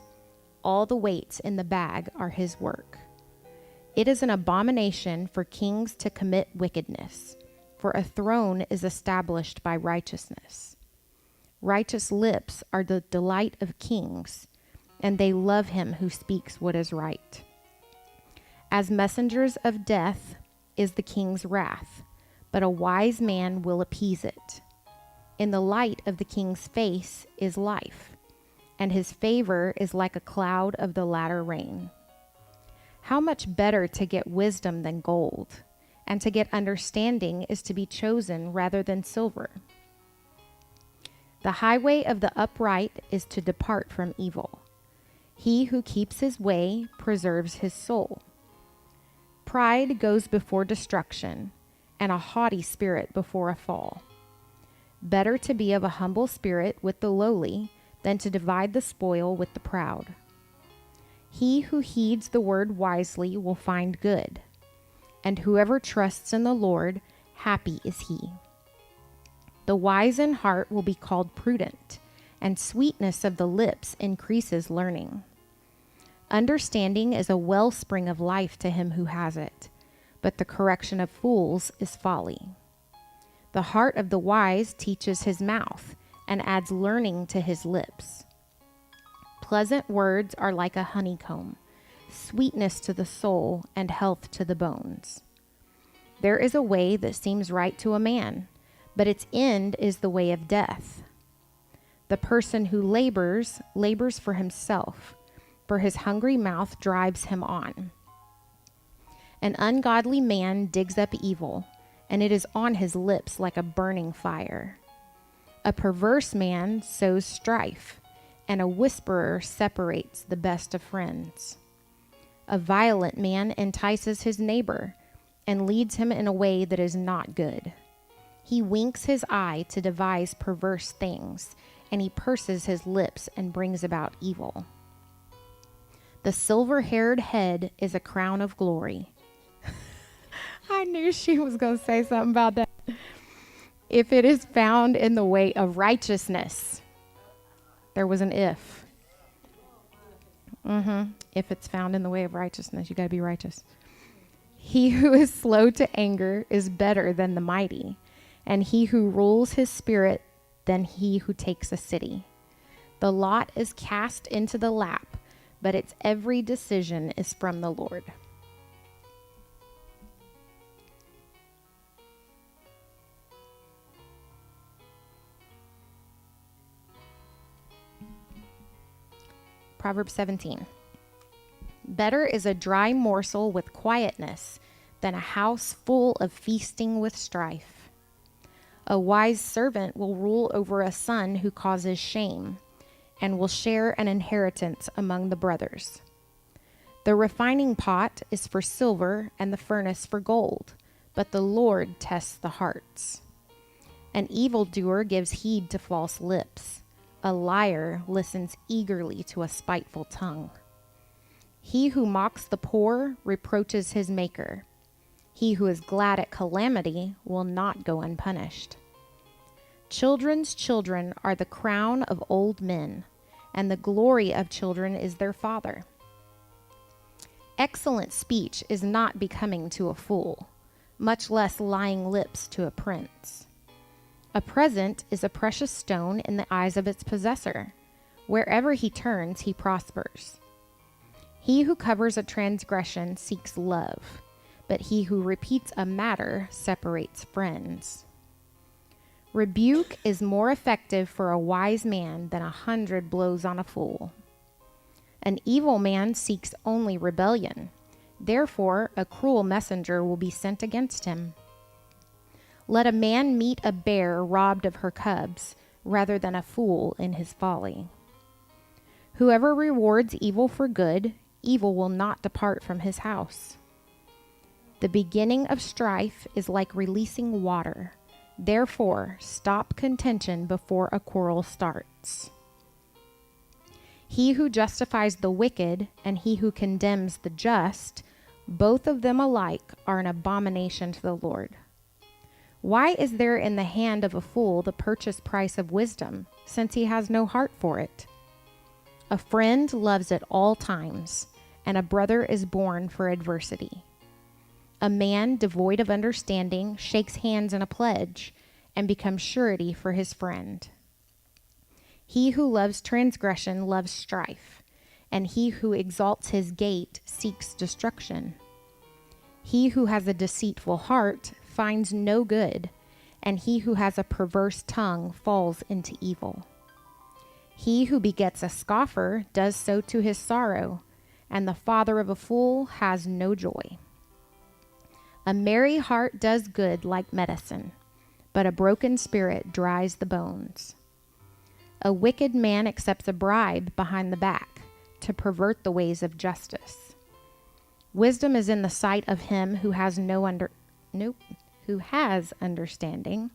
All the weights in the bag are his work. It is an abomination for kings to commit wickedness, for a throne is established by righteousness. Righteous lips are the delight of kings, and they love him who speaks what is right. As messengers of death is the king's wrath, but a wise man will appease it. In the light of the king's face is life, and his favor is like a cloud of the latter rain. How much better to get wisdom than gold, and to get understanding is to be chosen rather than silver. The highway of the upright is to depart from evil. He who keeps his way preserves his soul. Pride goes before destruction, and a haughty spirit before a fall. Better to be of a humble spirit with the lowly than to divide the spoil with the proud. He who heeds the word wisely will find good, and whoever trusts in the Lord, happy is he. The wise in heart will be called prudent, and sweetness of the lips increases learning. Understanding is a wellspring of life to him who has it, but the correction of fools is folly. The heart of the wise teaches his mouth, and adds learning to his lips. Pleasant words are like a honeycomb, sweetness to the soul and health to the bones. There is a way that seems right to a man, but its end is the way of death. The person who labors for himself, for his hungry mouth drives him on. An ungodly man digs up evil, and it is on his lips like a burning fire. A perverse man sows strife, and a whisperer separates the best of friends. A violent man entices his neighbor, and leads him in a way that is not good. He winks his eye to devise perverse things, and he purses his lips and brings about evil. The silver-haired head is a crown of glory. I knew she was going to say something about that. If it is found in the way of righteousness. There was an if. If it's found in the way of righteousness, you got to be righteous. He who is slow to anger is better than the mighty, and he who rules his spirit than he who takes a city. The lot is cast into the lap, but its every decision is from the Lord. Proverbs 17. Better is a dry morsel with quietness than a house full of feasting with strife. A wise servant will rule over a son who causes shame, and will share an inheritance among the brothers. The refining pot is for silver and the furnace for gold, but the Lord tests the hearts. An evildoer gives heed to false lips. A liar listens eagerly to a spiteful tongue. He who mocks the poor reproaches his maker. He who is glad at calamity will not go unpunished. Children's children are the crown of old men, and the glory of children is their father. Excellent speech is not becoming to a fool. much less lying lips to a prince. A present is a precious stone in the eyes of its possessor. Wherever he turns, he prospers. He who covers a transgression seeks love, but he who repeats a matter separates friends. Rebuke is more effective for a wise man than 100 blows on a fool. An evil man seeks only rebellion. Therefore, a cruel messenger will be sent against him. Let a man meet a bear robbed of her cubs, rather than a fool in his folly. Whoever rewards evil for good, evil will not depart from his house. The beginning of strife is like releasing water. Therefore, stop contention before a quarrel starts. He who justifies the wicked and he who condemns the just, both of them alike are an abomination to the Lord. Why is there in the hand of a fool the purchase price of wisdom, since he has no heart for it? A friend loves at all times, and a brother is born for adversity. A man devoid of understanding shakes hands in a pledge and becomes surety for his friend. He who loves transgression loves strife, and he who exalts his gate seeks destruction. He who has a deceitful heart finds no good, and he who has a perverse tongue falls into evil. He who begets a scoffer does so to his sorrow, and the father of a fool has no joy. A merry heart does good like medicine, but a broken spirit dries the bones. A wicked man accepts a bribe behind the back to pervert the ways of justice. Wisdom is in the sight of him who has who has understanding,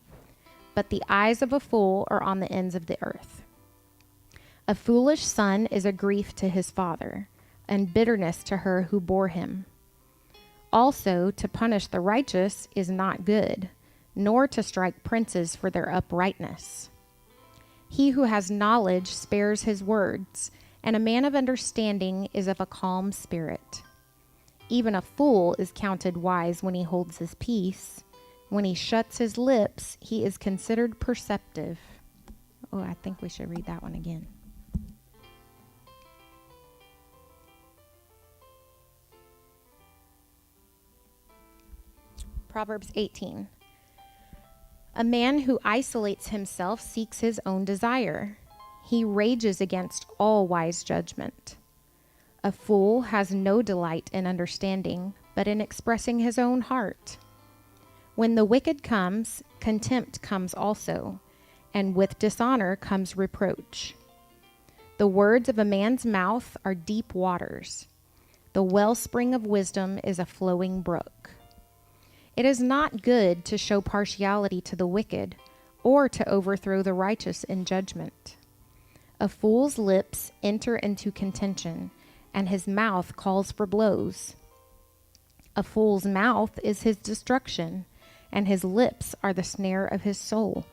but the eyes of a fool are on the ends of the earth. A foolish son is a grief to his father, and bitterness to her who bore him. Also, to punish the righteous is not good, nor to strike princes for their uprightness. He who has knowledge spares his words, and a man of understanding is of a calm spirit. Even a fool is counted wise when he holds his peace. When he shuts his lips, he is considered perceptive. Oh, I think we should read that one again. Proverbs 18. A man who isolates himself seeks his own desire. He rages against all wise judgment. A fool has no delight in understanding, but in expressing his own heart. When the wicked comes, contempt comes also, and with dishonor comes reproach. The words of a man's mouth are deep waters. The wellspring of wisdom is a flowing brook. It is not good to show partiality to the wicked, or to overthrow the righteous in judgment. A fool's lips enter into contention, and his mouth calls for blows. A fool's mouth is his destruction, and his lips are the snare of his soul.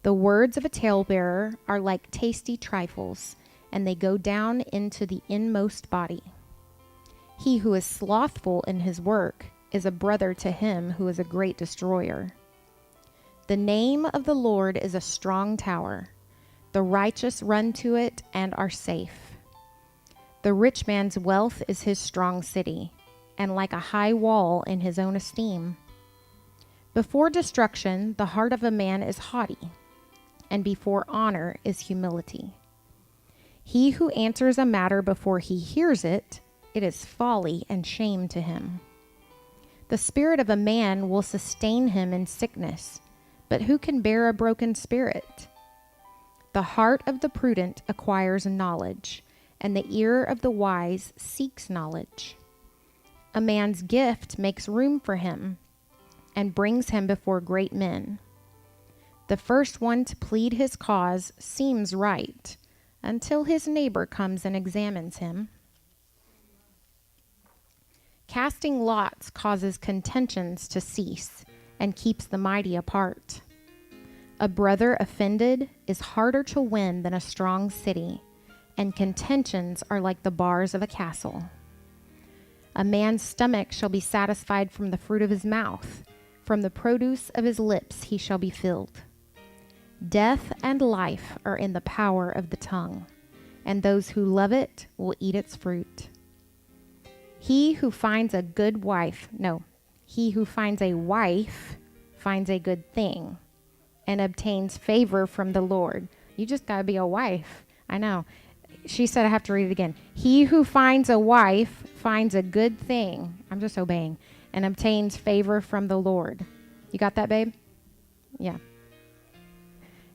The words of a talebearer are like tasty trifles, and they go down into the inmost body. He who is slothful in his work is a brother to him who is a great destroyer. The name of the Lord is a strong tower. The righteous run to it and are safe. The rich man's wealth is his strong city, and like a high wall in his own esteem. Before destruction, the heart of a man is haughty, and before honor is humility. He who answers a matter before he hears it, it is folly and shame to him. The spirit of a man will sustain him in sickness, but who can bear a broken spirit? The heart of the prudent acquires knowledge, and the ear of the wise seeks knowledge. A man's gift makes room for him, and brings him before great men. The first one to plead his cause seems right, until his neighbor comes and examines him. Casting lots causes contentions to cease and keeps the mighty apart. A brother offended is harder to win than a strong city, and contentions are like the bars of a castle. A man's stomach shall be satisfied from the fruit of his mouth. From the produce of his lips he shall be filled. Death and life are in the power of the tongue, and those who love it will eat its fruit. He who finds a wife finds a good thing and obtains favor from the Lord. You just got to be a wife. I know. She said I have to read it again. He who finds a wife finds a good thing. I'm just obeying. And obtains favor from the Lord. You got that, babe? Yeah.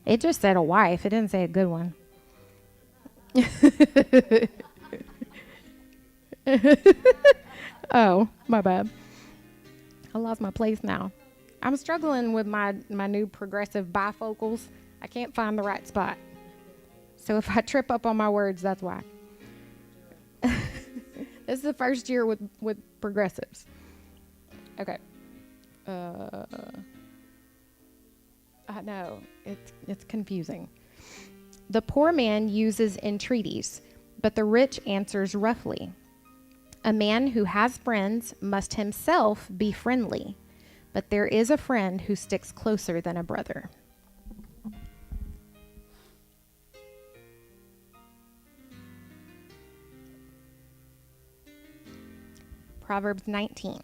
It just said a wife. It didn't say a good one. Oh, my bad. I lost my place now. I'm struggling with my new progressive bifocals. I can't find the right spot. So if I trip up on my words, that's why. This is the first year with progressives. Okay. I know. It's confusing. The poor man uses entreaties, but the rich answers roughly. A man who has friends must himself be friendly, but there is a friend who sticks closer than a brother. Proverbs 19.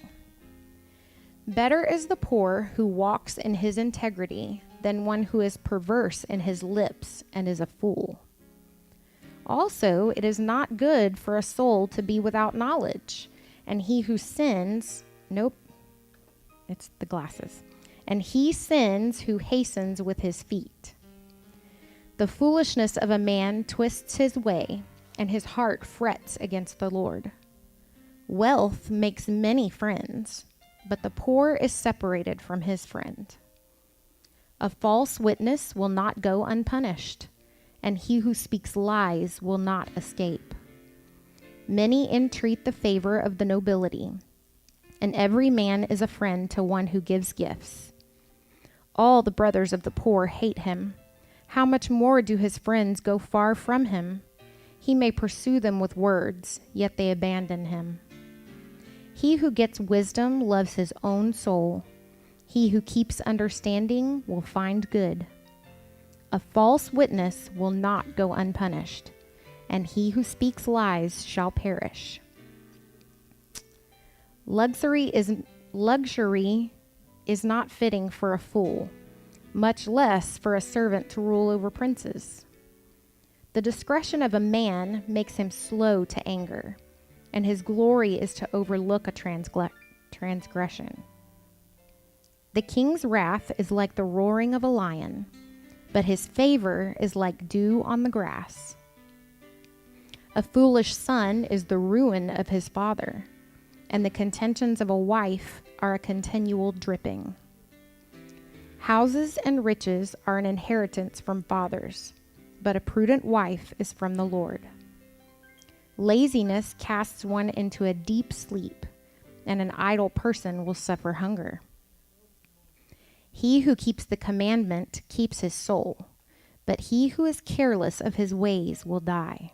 Better is the poor who walks in his integrity than one who is perverse in his lips and is a fool. Also, it is not good for a soul to be without knowledge, and he who sins, it's the glasses, and he sins who hastens with his feet. The foolishness of a man twists his way, and his heart frets against the Lord. Wealth makes many friends, but the poor is separated from his friend. A false witness will not go unpunished, and he who speaks lies will not escape. Many entreat the favor of the nobility, and every man is a friend to one who gives gifts. All the brothers of the poor hate him. How much more do his friends go far from him? He may pursue them with words, yet they abandon him. He who gets wisdom loves his own soul. He who keeps understanding will find good. A false witness will not go unpunished, and he who speaks lies shall perish. Luxury is not fitting for a fool, much less for a servant to rule over princes. The discretion of a man makes him slow to anger, and his glory is to overlook a transgression. The king's wrath is like the roaring of a lion, but his favor is like dew on the grass. A foolish son is the ruin of his father, and the contentions of a wife are a continual dripping. Houses and riches are an inheritance from fathers, but a prudent wife is from the Lord. Laziness casts one into a deep sleep, and an idle person will suffer hunger. He who keeps the commandment keeps his soul, but he who is careless of his ways will die.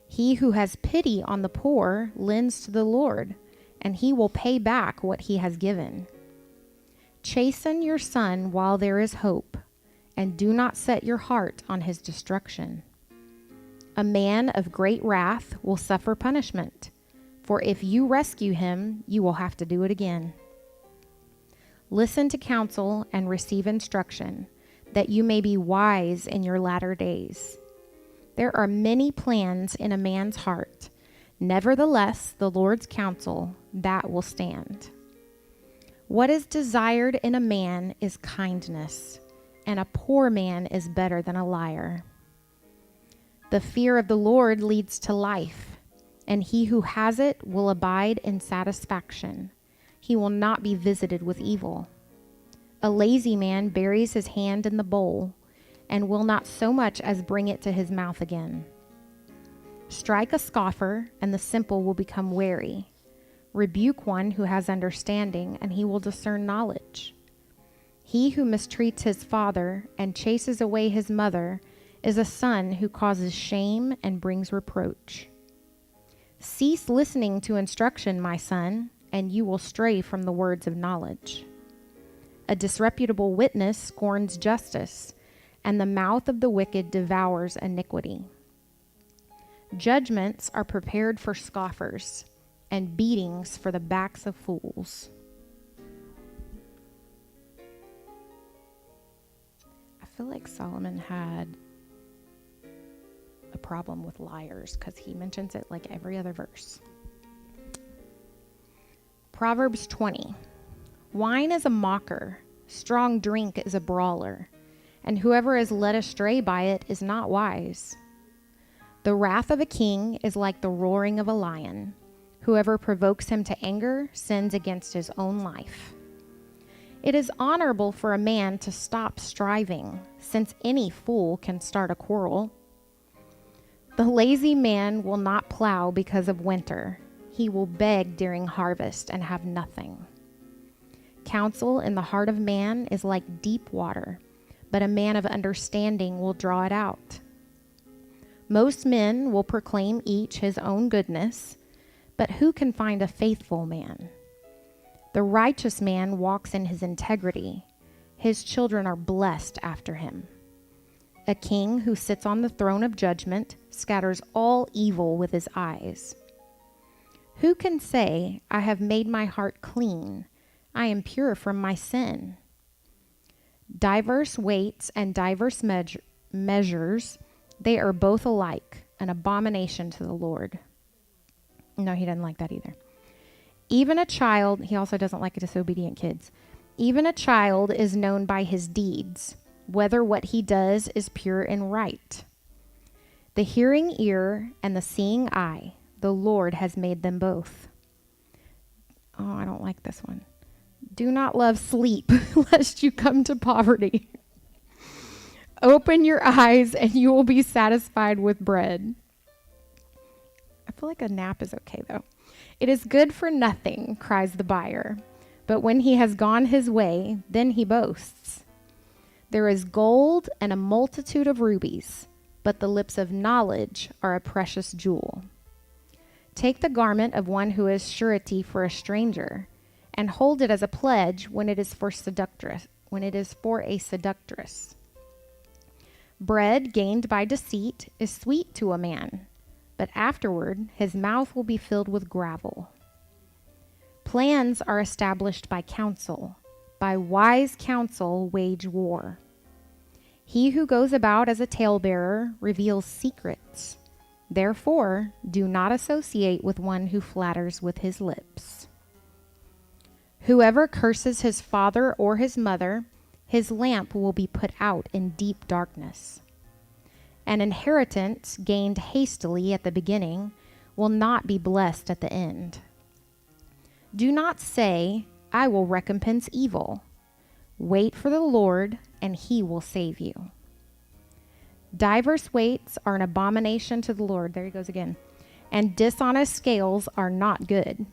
He who has pity on the poor lends to the Lord, and he will pay back what he has given. Chasten your son while there is hope, and do not set your heart on his destruction. A man of great wrath will suffer punishment, for if you rescue him, you will have to do it again. Listen to counsel and receive instruction, that you may be wise in your latter days. There are many plans in a man's heart. Nevertheless, the Lord's counsel, that will stand. What is desired in a man is kindness, and a poor man is better than a liar. The fear of the Lord leads to life, and he who has it will abide in satisfaction. He will not be visited with evil. A lazy man buries his hand in the bowl, and will not so much as bring it to his mouth again. Strike a scoffer, and the simple will become wary. Rebuke one who has understanding, and he will discern knowledge. He who mistreats his father and chases away his mother is a son who causes shame and brings reproach. Cease listening to instruction, my son, and you will stray from the words of knowledge. A disreputable witness scorns justice, and the mouth of the wicked devours iniquity. Judgments are prepared for scoffers, and beatings for the backs of fools. I feel like Solomon had a problem with liars because he mentions it like every other verse. Proverbs 20. Wine is a mocker, strong drink is a brawler, and whoever is led astray by it is not wise. The wrath of a king is like the roaring of a lion. Whoever provokes him to anger sins against his own life. It is honorable for a man to stop striving, since any fool can start a quarrel. The lazy man will not plow because of winter. He will beg during harvest and have nothing. Counsel in the heart of man is like deep water, but a man of understanding will draw it out. Most men will proclaim each his own goodness, but who can find a faithful man? The righteous man walks in his integrity. His children are blessed after him. A king who sits on the throne of judgment scatters all evil with his eyes. Who can say, I have made my heart clean, I am pure from my sin? Diverse weights and diverse measures, they are both alike, an abomination to the Lord. No, he doesn't like that either. Even a child, he also doesn't like disobedient kids. Even a child is known by his deeds, whether what he does is pure and right. The hearing ear and the seeing eye, the Lord has made them both. Oh, I don't like this one. Do not love sleep, lest you come to poverty. Open your eyes, and you will be satisfied with bread. I feel like a nap is okay, though. It is good for nothing, cries the buyer. But when he has gone his way, then he boasts. There is gold and a multitude of rubies, but the lips of knowledge are a precious jewel. Take the garment of one who is surety for a stranger, and hold it as a pledge when it is for a seductress. Bread gained by deceit is sweet to a man, but afterward his mouth will be filled with gravel. Plans are established by counsel. By wise counsel wage war. He who goes about as a talebearer reveals secrets. Therefore, do not associate with one who flatters with his lips. Whoever curses his father or his mother, his lamp will be put out in deep darkness. An inheritance gained hastily at the beginning will not be blessed at the end. Do not say, I will recompense evil. Wait for the Lord, and he will save you. Diverse weights are an abomination to the Lord. There he goes again. And dishonest scales are not good.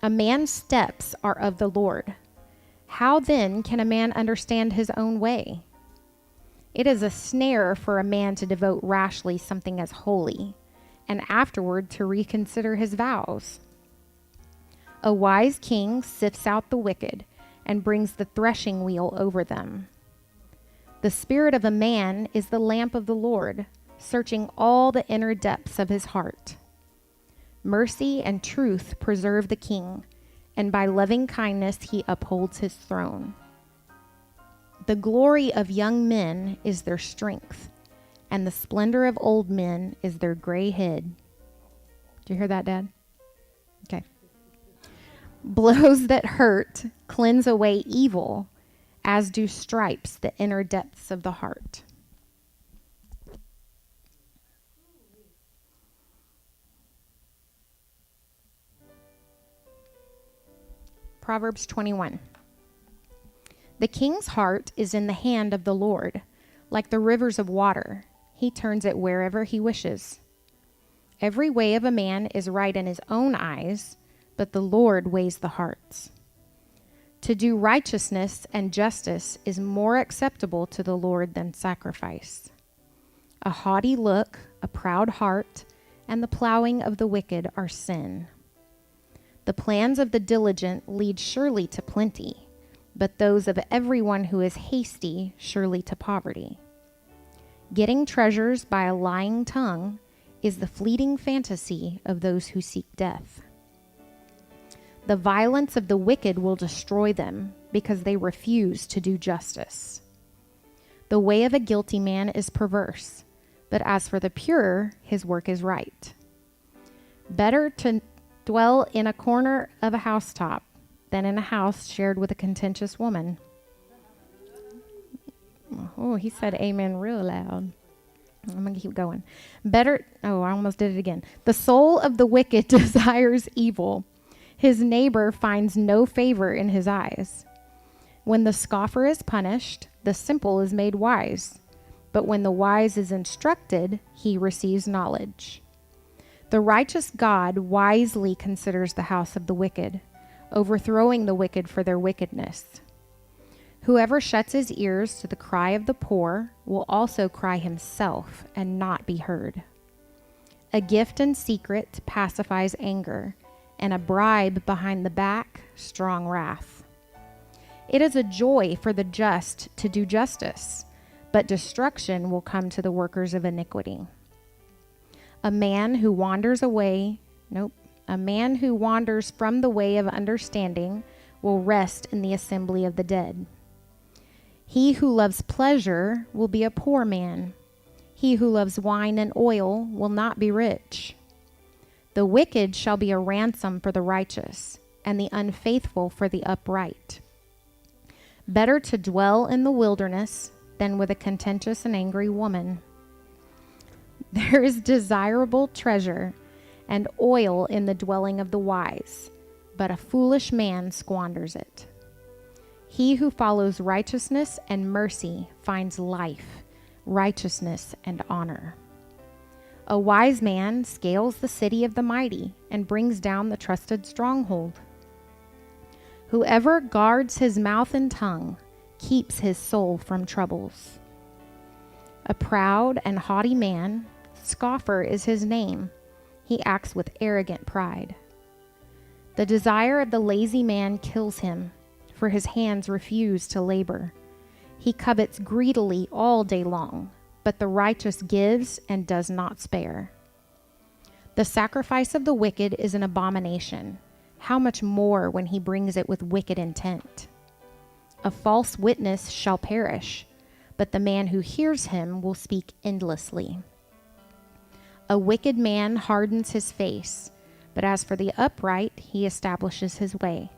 A man's steps are of the Lord. How then can a man understand his own way? It is a snare for a man to devote rashly something as holy, and afterward to reconsider his vows. A wise king sifts out the wicked and brings the threshing wheel over them. The spirit of a man is the lamp of the Lord, searching all the inner depths of his heart. Mercy and truth preserve the king, and by loving kindness he upholds his throne. The glory of young men is their strength, and the splendor of old men is their gray head. Did you hear that, Dad? Okay. Blows that hurt cleanse away evil, as do stripes the inner depths of the heart. Proverbs 21. The king's heart is in the hand of the Lord, like the rivers of water. He turns it wherever he wishes. Every way of a man is right in his own eyes, but the Lord weighs the hearts. To do righteousness and justice is more acceptable to the Lord than sacrifice. A haughty look, a proud heart, and the plowing of the wicked are sin. The plans of the diligent lead surely to plenty, but those of everyone who is hasty surely to poverty. Getting treasures by a lying tongue is the fleeting fantasy of those who seek death. The violence of the wicked will destroy them because they refuse to do justice. The way of a guilty man is perverse, but as for the pure, his work is right. Better to dwell in a corner of a housetop than in a house shared with a contentious woman. Oh, he said amen real loud. I'm going to keep going. I almost did it again. The soul of the wicked desires evil. His neighbor finds no favor in his eyes. When the scoffer is punished, the simple is made wise. But when the wise is instructed, he receives knowledge. The righteous God wisely considers the house of the wicked, overthrowing the wicked for their wickedness. Whoever shuts his ears to the cry of the poor will also cry himself and not be heard. A gift in secret pacifies anger, and a bribe behind the back, strong wrath. It is a joy for the just to do justice, but destruction will come to the workers of iniquity. A man who wanders from the way of understanding will rest in the assembly of the dead. He who loves pleasure will be a poor man. He who loves wine and oil will not be rich. The wicked shall be a ransom for the righteous, and the unfaithful for the upright. Better to dwell in the wilderness than with a contentious and angry woman. There is desirable treasure and oil in the dwelling of the wise, but a foolish man squanders it. He who follows righteousness and mercy finds life, righteousness, and honor. A wise man scales the city of the mighty and brings down the trusted stronghold. Whoever guards his mouth and tongue keeps his soul from troubles. A proud and haughty man, scoffer is his name. He acts with arrogant pride. The desire of the lazy man kills him, for his hands refuse to labor. He covets greedily all day long, but the righteous gives and does not spare. The sacrifice of the wicked is an abomination. How much more when he brings it with wicked intent? A false witness shall perish, but the man who hears him will speak endlessly. A wicked man hardens his face, but as for the upright, he establishes his way.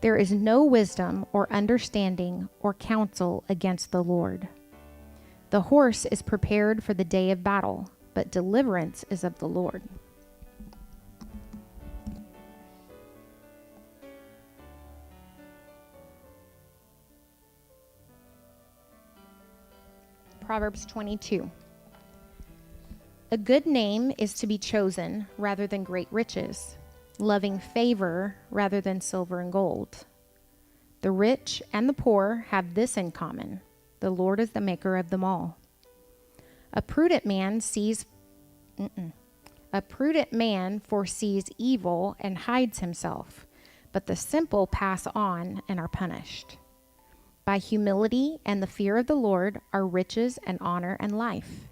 There is no wisdom or understanding or counsel against the Lord. The horse is prepared for the day of battle, but deliverance is of the Lord. Proverbs 22. A good name is to be chosen rather than great riches, loving favor rather than silver and gold. The rich and the poor have this in common: the Lord is the maker of them all. A prudent man foresees evil and hides himself, but the simple pass on and are punished. By humility and the fear of the Lord are riches and honor and life.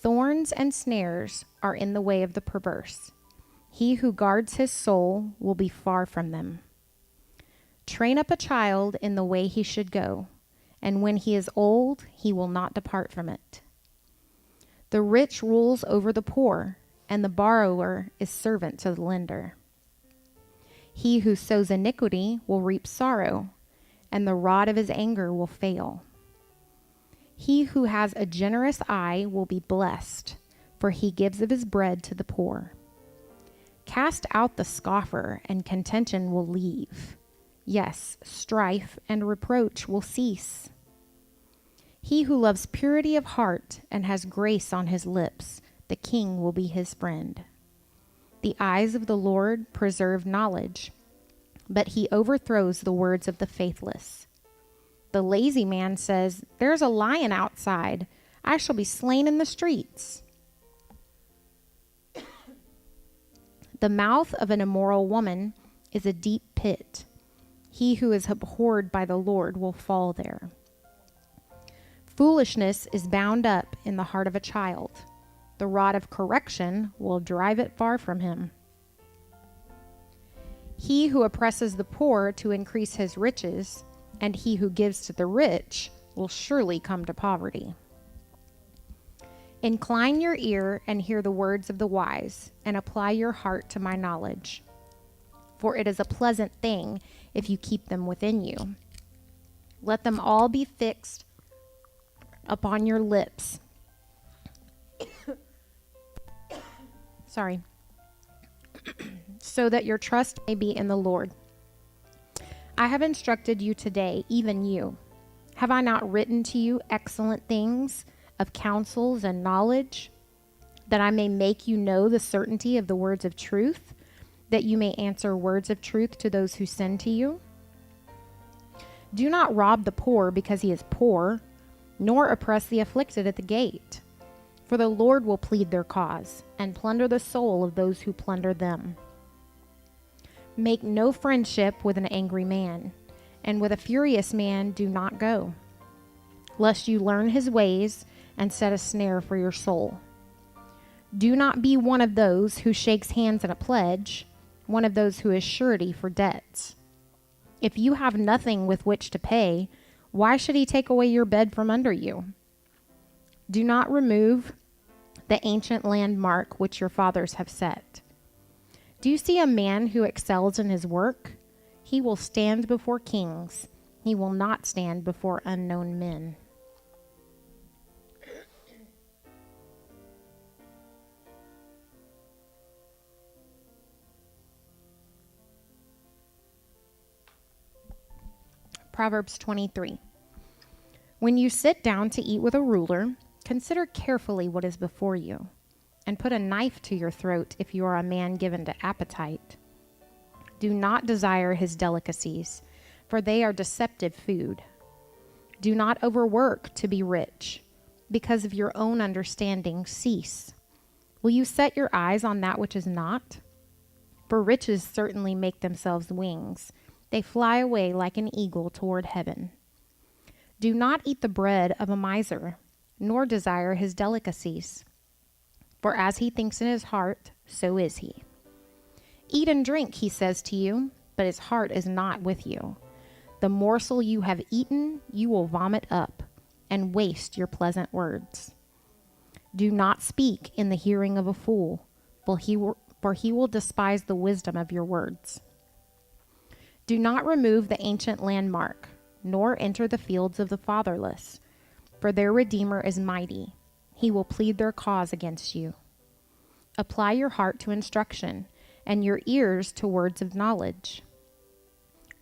Thorns and snares are in the way of the perverse. He who guards his soul will be far from them. Train up a child in the way he should go, and when he is old, he will not depart from it. The rich rules over the poor, and the borrower is servant to the lender. He who sows iniquity will reap sorrow, and the rod of his anger will fail. He who has a generous eye will be blessed, for he gives of his bread to the poor. Cast out the scoffer, and contention will leave. Yes, strife and reproach will cease. He who loves purity of heart and has grace on his lips, the king will be his friend. The eyes of the Lord preserve knowledge, but he overthrows the words of the faithless. The lazy man says, "There's a lion outside. I shall be slain in the streets." The mouth of an immoral woman is a deep pit. He who is abhorred by the Lord will fall there. Foolishness is bound up in the heart of a child. The rod of correction will drive it far from him. He who oppresses the poor to increase his riches, and he who gives to the rich will surely come to poverty. Incline your ear and hear the words of the wise, and apply your heart to my knowledge. For it is a pleasant thing if you keep them within you. Let them all be fixed upon your lips. Sorry. So that your trust may be in the Lord. I have instructed you today, even you. Have I not written to you excellent things of counsels and knowledge, that I may make you know the certainty of the words of truth, that you may answer words of truth to those who send to you? Do not rob the poor because he is poor, nor oppress the afflicted at the gate. For the Lord will plead their cause, and plunder the soul of those who plunder them. Make no friendship with an angry man, and with a furious man do not go, lest you learn his ways and set a snare for your soul. Do not be one of those who shakes hands at a pledge, one of those who is surety for debts. If you have nothing with which to pay, why should he take away your bed from under you? Do not remove the ancient landmark which your fathers have set. Do you see a man who excels in his work? He will stand before kings. He will not stand before unknown men. Proverbs 23. When you sit down to eat with a ruler, consider carefully what is before you, and put a knife to your throat if you are a man given to appetite. Do not desire his delicacies, for they are deceptive food. Do not overwork to be rich. Because of your own understanding, cease. Will you set your eyes on that which is not? For riches certainly make themselves wings. They fly away like an eagle toward heaven. Do not eat the bread of a miser, nor desire his delicacies. For as he thinks in his heart, so is he. Eat and drink, he says to you, but his heart is not with you. The morsel you have eaten, you will vomit up, and waste your pleasant words. Do not speak in the hearing of a fool, for he will despise the wisdom of your words. Do not remove the ancient landmark, nor enter the fields of the fatherless, for their Redeemer is mighty. He will plead their cause against you. Apply your heart to instruction, and your ears to words of knowledge.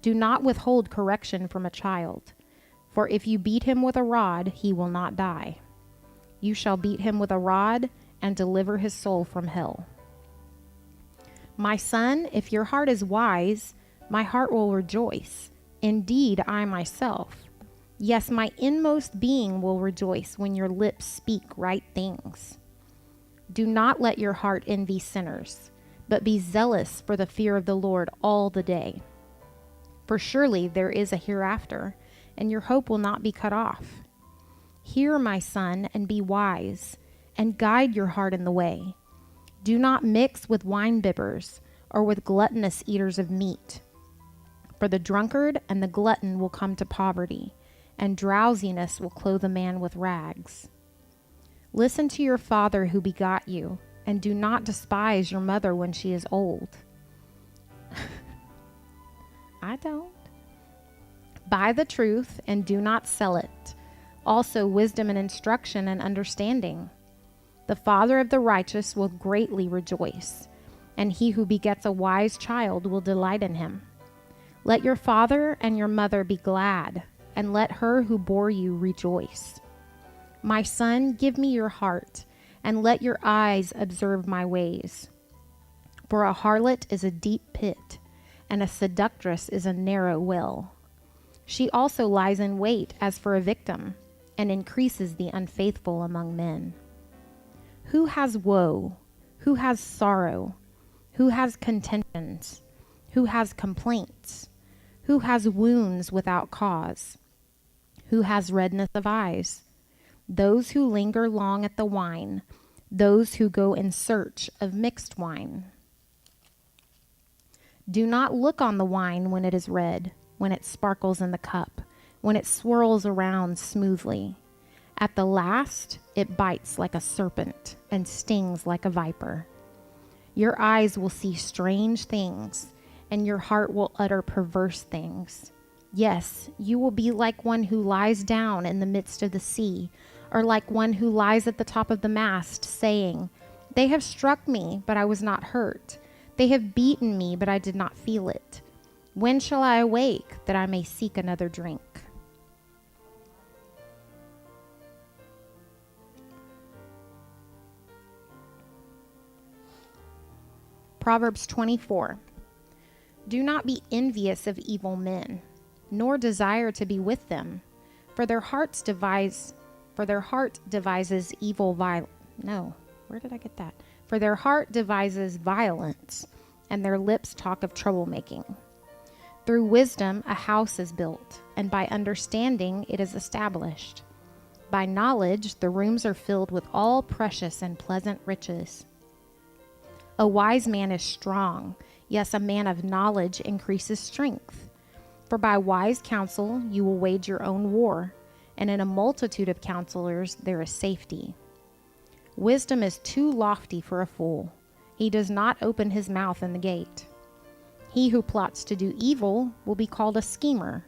Do not withhold correction from a child, for if you beat him with a rod, he will not die. You shall beat him with a rod and deliver his soul from hell. My son, if your heart is wise, my heart will rejoice. Indeed, I myself. Yes, my inmost being will rejoice when your lips speak right things. Do not let your heart envy sinners, but be zealous for the fear of the Lord all the day. For surely there is a hereafter, and your hope will not be cut off. Hear, my son, and be wise, and guide your heart in the way. Do not mix with wine-bibbers or with gluttonous eaters of meat. For the drunkard and the glutton will come to poverty, and drowsiness will clothe a man with rags. Listen to your father who begot you, and do not despise your mother when she is old. I don't. Buy the truth and do not sell it. Also wisdom and instruction and understanding. The father of the righteous will greatly rejoice, and he who begets a wise child will delight in him. Let your father and your mother be glad, and let her who bore you rejoice. My son, give me your heart, and let your eyes observe my ways. For a harlot is a deep pit, and a seductress is a narrow well. She also lies in wait as for a victim, and increases the unfaithful among men. Who has woe? Who has sorrow? Who has contentions? Who has complaints? Who has wounds without cause? Who has redness of eyes? Those who linger long at the wine, those who go in search of mixed wine. Do not look on the wine when it is red, when it sparkles in the cup, when it swirls around smoothly. At the last, it bites like a serpent and stings like a viper. Your eyes will see strange things, and your heart will utter perverse things. Yes, you will be like one who lies down in the midst of the sea, or like one who lies at the top of the mast, saying, "They have struck me, but I was not hurt. They have beaten me, but I did not feel it. When shall I awake, that I may seek another drink?" Proverbs 24. Do not be envious of evil men, nor desire to be with them, for their heart devises evil violence. No, where did I get that? For their heart devises violence, and their lips talk of troublemaking. Through wisdom a house is built, and by understanding it is established. By knowledge the rooms are filled with all precious and pleasant riches. A wise man is strong, yes, a man of knowledge increases strength. For by wise counsel you will wage your own war, and in a multitude of counselors there is safety. Wisdom is too lofty for a fool. He does not open his mouth in the gate. He who plots to do evil will be called a schemer.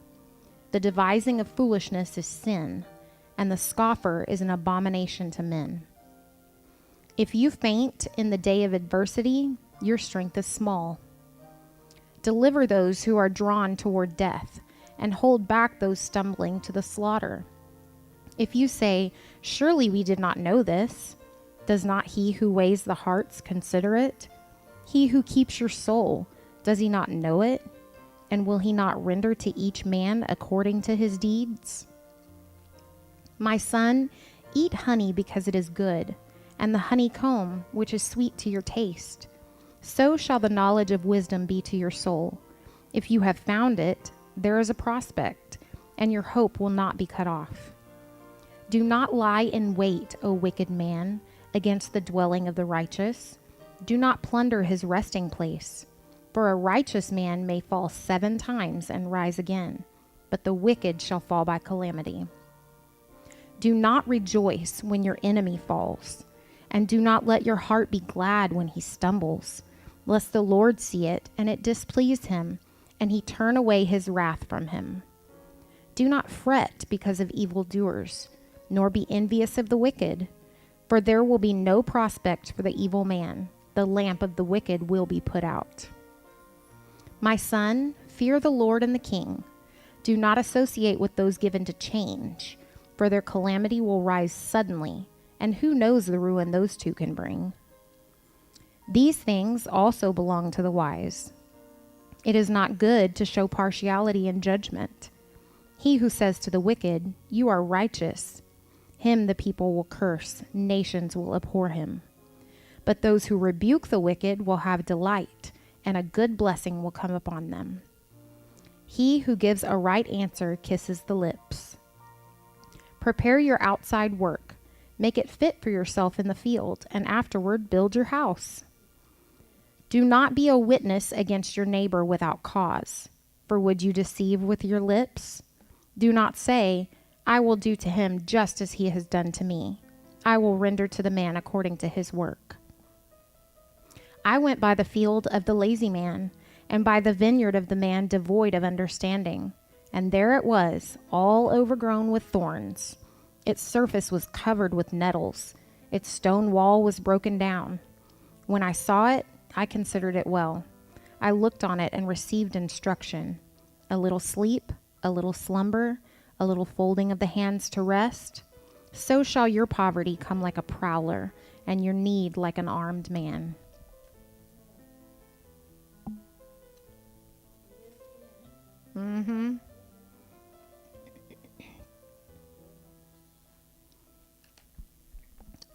The devising of foolishness is sin, and the scoffer is an abomination to men. If you faint in the day of adversity, your strength is small. Deliver those who are drawn toward death, and hold back those stumbling to the slaughter. If you say, "Surely we did not know this," does not he who weighs the hearts consider it? He who keeps your soul, does he not know it? And will he not render to each man according to his deeds? My son, eat honey because it is good, and the honeycomb, which is sweet to your taste. So shall the knowledge of wisdom be to your soul. If you have found it, there is a prospect, and your hope will not be cut off. Do not lie in wait, O wicked man, against the dwelling of the righteous. Do not plunder his resting place. For a righteous man may fall 7 times and rise again, but the wicked shall fall by calamity. Do not rejoice when your enemy falls, and do not let your heart be glad when he stumbles, lest the Lord see it, and it displease him, and he turn away his wrath from him. Do not fret because of evildoers, nor be envious of the wicked, for there will be no prospect for the evil man. The lamp of the wicked will be put out. My son, fear the Lord and the king. Do not associate with those given to change, for their calamity will rise suddenly, and who knows the ruin those two can bring. These things also belong to the wise. It is not good to show partiality in judgment. He who says to the wicked, "You are righteous," him the people will curse, nations will abhor him. But those who rebuke the wicked will have delight, and a good blessing will come upon them. He who gives a right answer kisses the lips. Prepare your outside work. Make it fit for yourself in the field, and afterward build your house. Do not be a witness against your neighbor without cause, for would you deceive with your lips? Do not say, "I will do to him just as he has done to me. I will render to the man according to his work." I went by the field of the lazy man, and by the vineyard of the man devoid of understanding, and there it was, all overgrown with thorns. Its surface was covered with nettles. Its stone wall was broken down. When I saw it, I considered it well. I looked on it and received instruction. A little sleep, a little slumber, a little folding of the hands to rest. So shall your poverty come like a prowler, and your need like an armed man.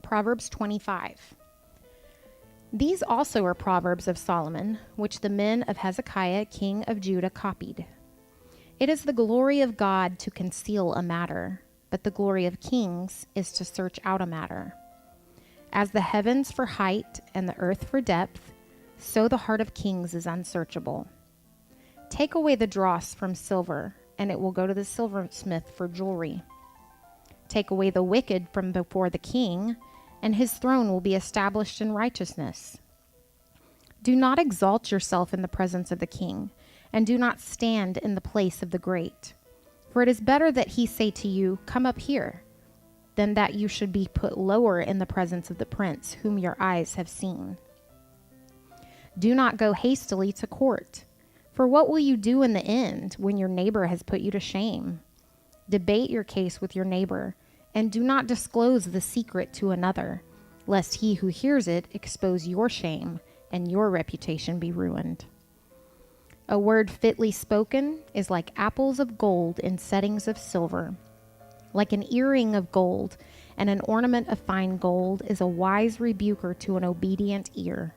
Proverbs 25. These also are proverbs of Solomon, which the men of Hezekiah, king of Judah, copied. It is the glory of God to conceal a matter, but the glory of kings is to search out a matter. As the heavens for height and the earth for depth, so the heart of kings is unsearchable. Take away the dross from silver, and it will go to the silversmith for jewelry. Take away the wicked from before the king, and his throne will be established in righteousness. Do not exalt yourself in the presence of the king, and do not stand in the place of the great. For it is better that he say to you, "Come up here," than that you should be put lower in the presence of the prince whom your eyes have seen. Do not go hastily to court, for what will you do in the end when your neighbor has put you to shame? Debate your case with your neighbor, and do not disclose the secret to another, lest he who hears it expose your shame and your reputation be ruined. A word fitly spoken is like apples of gold in settings of silver. Like an earring of gold and an ornament of fine gold is a wise rebuker to an obedient ear.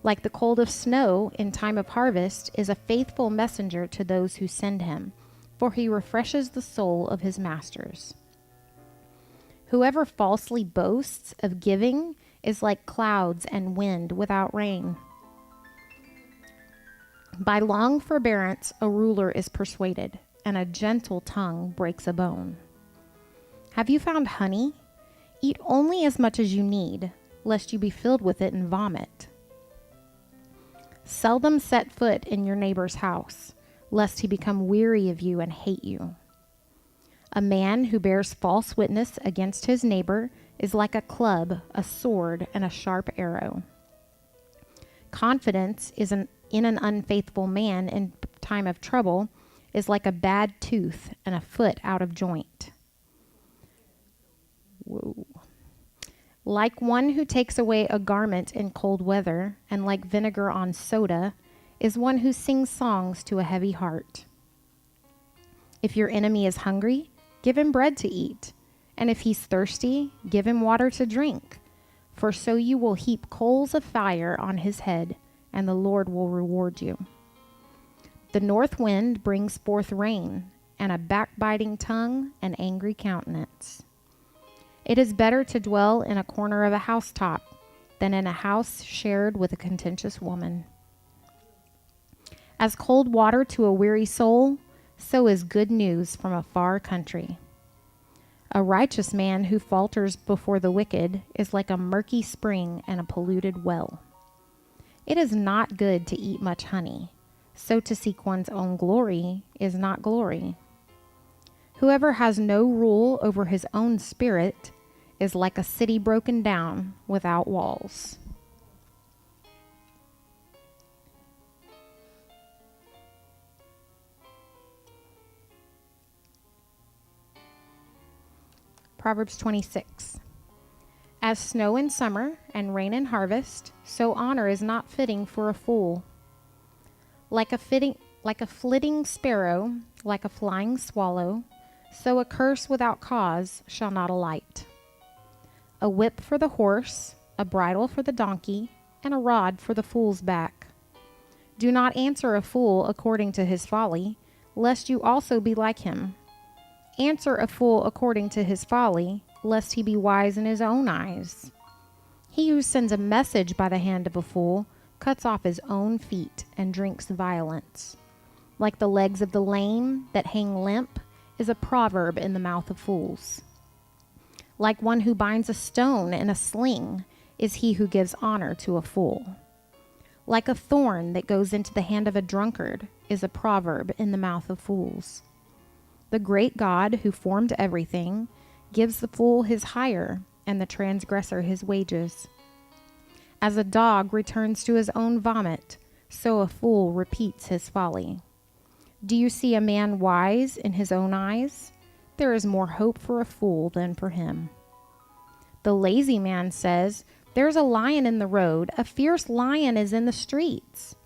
Like the cold of snow in time of harvest is a faithful messenger to those who send him, for he refreshes the soul of his masters. Whoever falsely boasts of giving is like clouds and wind without rain. By long forbearance a ruler is persuaded, and a gentle tongue breaks a bone. Have you found honey? Eat only as much as you need, lest you be filled with it and vomit. Seldom set foot in your neighbor's house, lest he become weary of you and hate you. A man who bears false witness against his neighbor is like a club, a sword, and a sharp arrow. Confidence in an unfaithful man in time of trouble is like a bad tooth and a foot out of joint. Whoa. Like one who takes away a garment in cold weather, and like vinegar on soda, is one who sings songs to a heavy heart. If your enemy is hungry, give him bread to eat, and if he's thirsty, give him water to drink. For so you will heap coals of fire on his head, and the Lord will reward you. The north wind brings forth rain, and a backbiting tongue an angry countenance. It is better to dwell in a corner of a housetop than in a house shared with a contentious woman. As cold water to a weary soul, so is good news from a far country. A righteous man who falters before the wicked is like a murky spring and a polluted well. It is not good to eat much honey, so to seek one's own glory is not glory. Whoever has no rule over his own spirit is like a city broken down without walls. Proverbs 26. As snow in summer and rain in harvest, so honor is not fitting for a fool. Like a flitting sparrow, like a flying swallow, so a curse without cause shall not alight. A whip for the horse, a bridle for the donkey, and a rod for the fool's back. Do not answer a fool according to his folly, lest you also be like him. Answer a fool according to his folly, lest he be wise in his own eyes. He who sends a message by the hand of a fool cuts off his own feet and drinks violence. Like the legs of the lame that hang limp is a proverb in the mouth of fools. Like one who binds a stone in a sling is he who gives honor to a fool. Like a thorn that goes into the hand of a drunkard is a proverb in the mouth of fools. The great God who formed everything gives the fool his hire and the transgressor his wages. As a dog returns to his own vomit, so a fool repeats his folly. Do you see a man wise in his own eyes? There is more hope for a fool than for him. The lazy man says, "There's a lion in the road, a fierce lion is in the streets."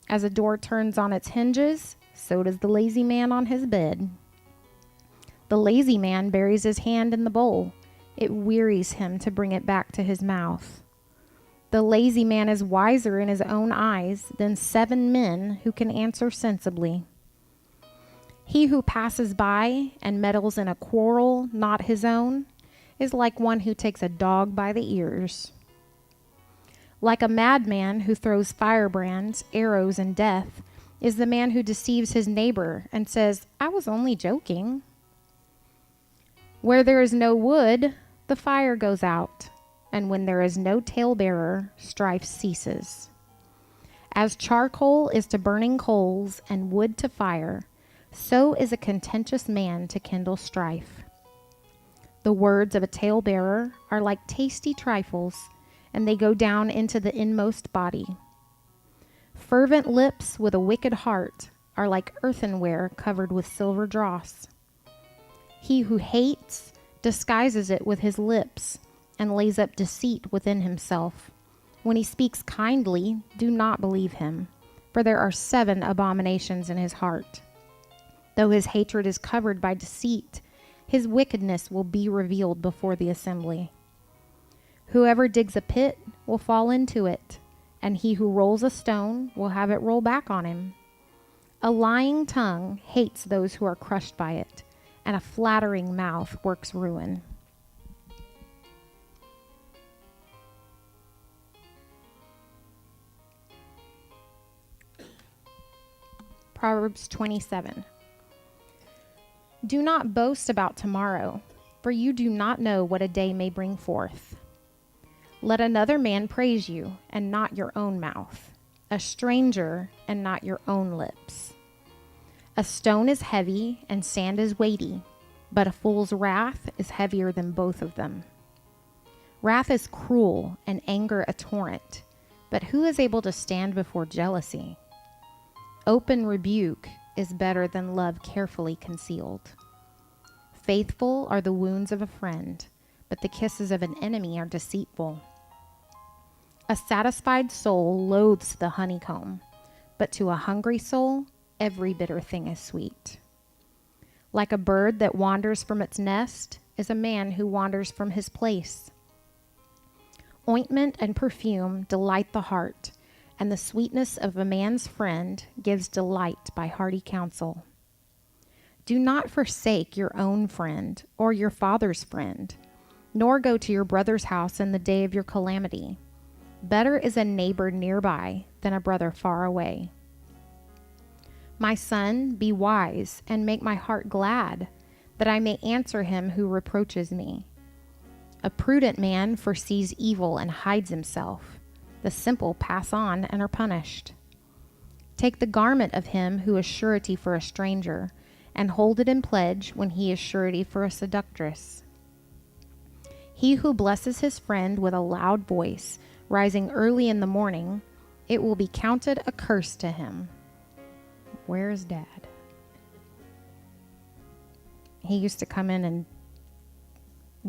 As a door turns on its hinges, so does the lazy man on his bed. The lazy man buries his hand in the bowl. It wearies him to bring it back to his mouth. The lazy man is wiser in his own eyes than 7 men who can answer sensibly. He who passes by and meddles in a quarrel not his own is like one who takes a dog by the ears. Like a madman who throws firebrands, arrows, and death is the man who deceives his neighbor and says, "I was only joking." Where there is no wood, the fire goes out, and when there is no talebearer, strife ceases. As charcoal is to burning coals and wood to fire, so is a contentious man to kindle strife. The words of a talebearer are like tasty trifles, and they go down into the inmost body. Fervent lips with a wicked heart are like earthenware covered with silver dross. He who hates disguises it with his lips and lays up deceit within himself. When he speaks kindly, do not believe him, for there are 7 abominations in his heart. Though his hatred is covered by deceit, his wickedness will be revealed before the assembly. Whoever digs a pit will fall into it, and he who rolls a stone will have it roll back on him. A lying tongue hates those who are crushed by it, and a flattering mouth works ruin. Proverbs 27. Do not boast about tomorrow, for you do not know what a day may bring forth. Let another man praise you, and not your own mouth, a stranger, and not your own lips. A stone is heavy, and sand is weighty, but a fool's wrath is heavier than both of them. Wrath is cruel, and anger a torrent, but who is able to stand before jealousy? Open rebuke is better than love carefully concealed. Faithful are the wounds of a friend, but the kisses of an enemy are deceitful. A satisfied soul loathes the honeycomb, but to a hungry soul, every bitter thing is sweet. Like a bird that wanders from its nest is a man who wanders from his place. Ointment and perfume delight the heart, and the sweetness of a man's friend gives delight by hearty counsel. Do not forsake your own friend or your father's friend, nor go to your brother's house in the day of your calamity. Better is a neighbor nearby than a brother far away. My son, be wise and make my heart glad, that I may answer him who reproaches me. A prudent man foresees evil and hides himself. The simple pass on and are punished. Take the garment of him who is surety for a stranger, and hold it in pledge when he is surety for a seductress. He who blesses his friend with a loud voice, rising early in the morning, it will be counted a curse to him. Where's Dad? He used to come in and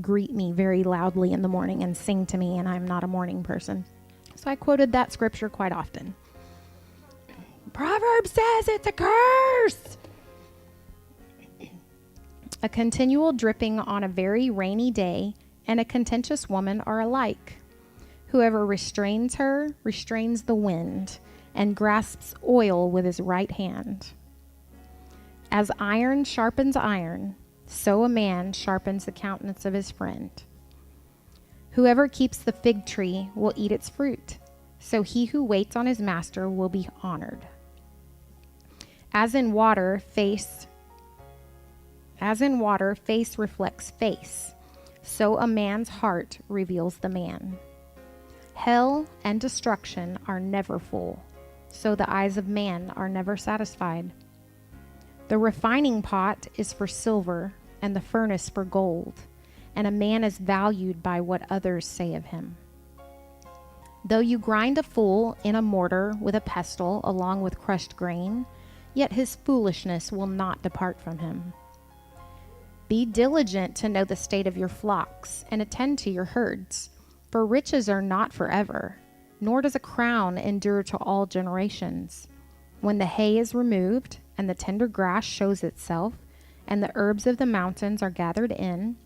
greet me very loudly in the morning and sing to me, and I'm not a morning person. So I quoted that scripture quite often. Proverbs says it's a curse. A continual dripping on a very rainy day and a contentious woman are alike. Whoever restrains her restrains the wind and grasps oil with his right hand. As iron sharpens iron, so a man sharpens the countenance of his friend. Whoever keeps the fig tree will eat its fruit, so he who waits on his master will be honored. As in water, face reflects face, so a man's heart reveals the man. Hell and destruction are never full, so the eyes of man are never satisfied. The refining pot is for silver, and the furnace for gold, and a man is valued by what others say of him. Though you grind a fool in a mortar with a pestle along with crushed grain, yet his foolishness will not depart from him. Be diligent to know the state of your flocks, and attend to your herds, for riches are not forever, nor does a crown endure to all generations. When the hay is removed, and the tender grass shows itself, and the herbs of the mountains are gathered in,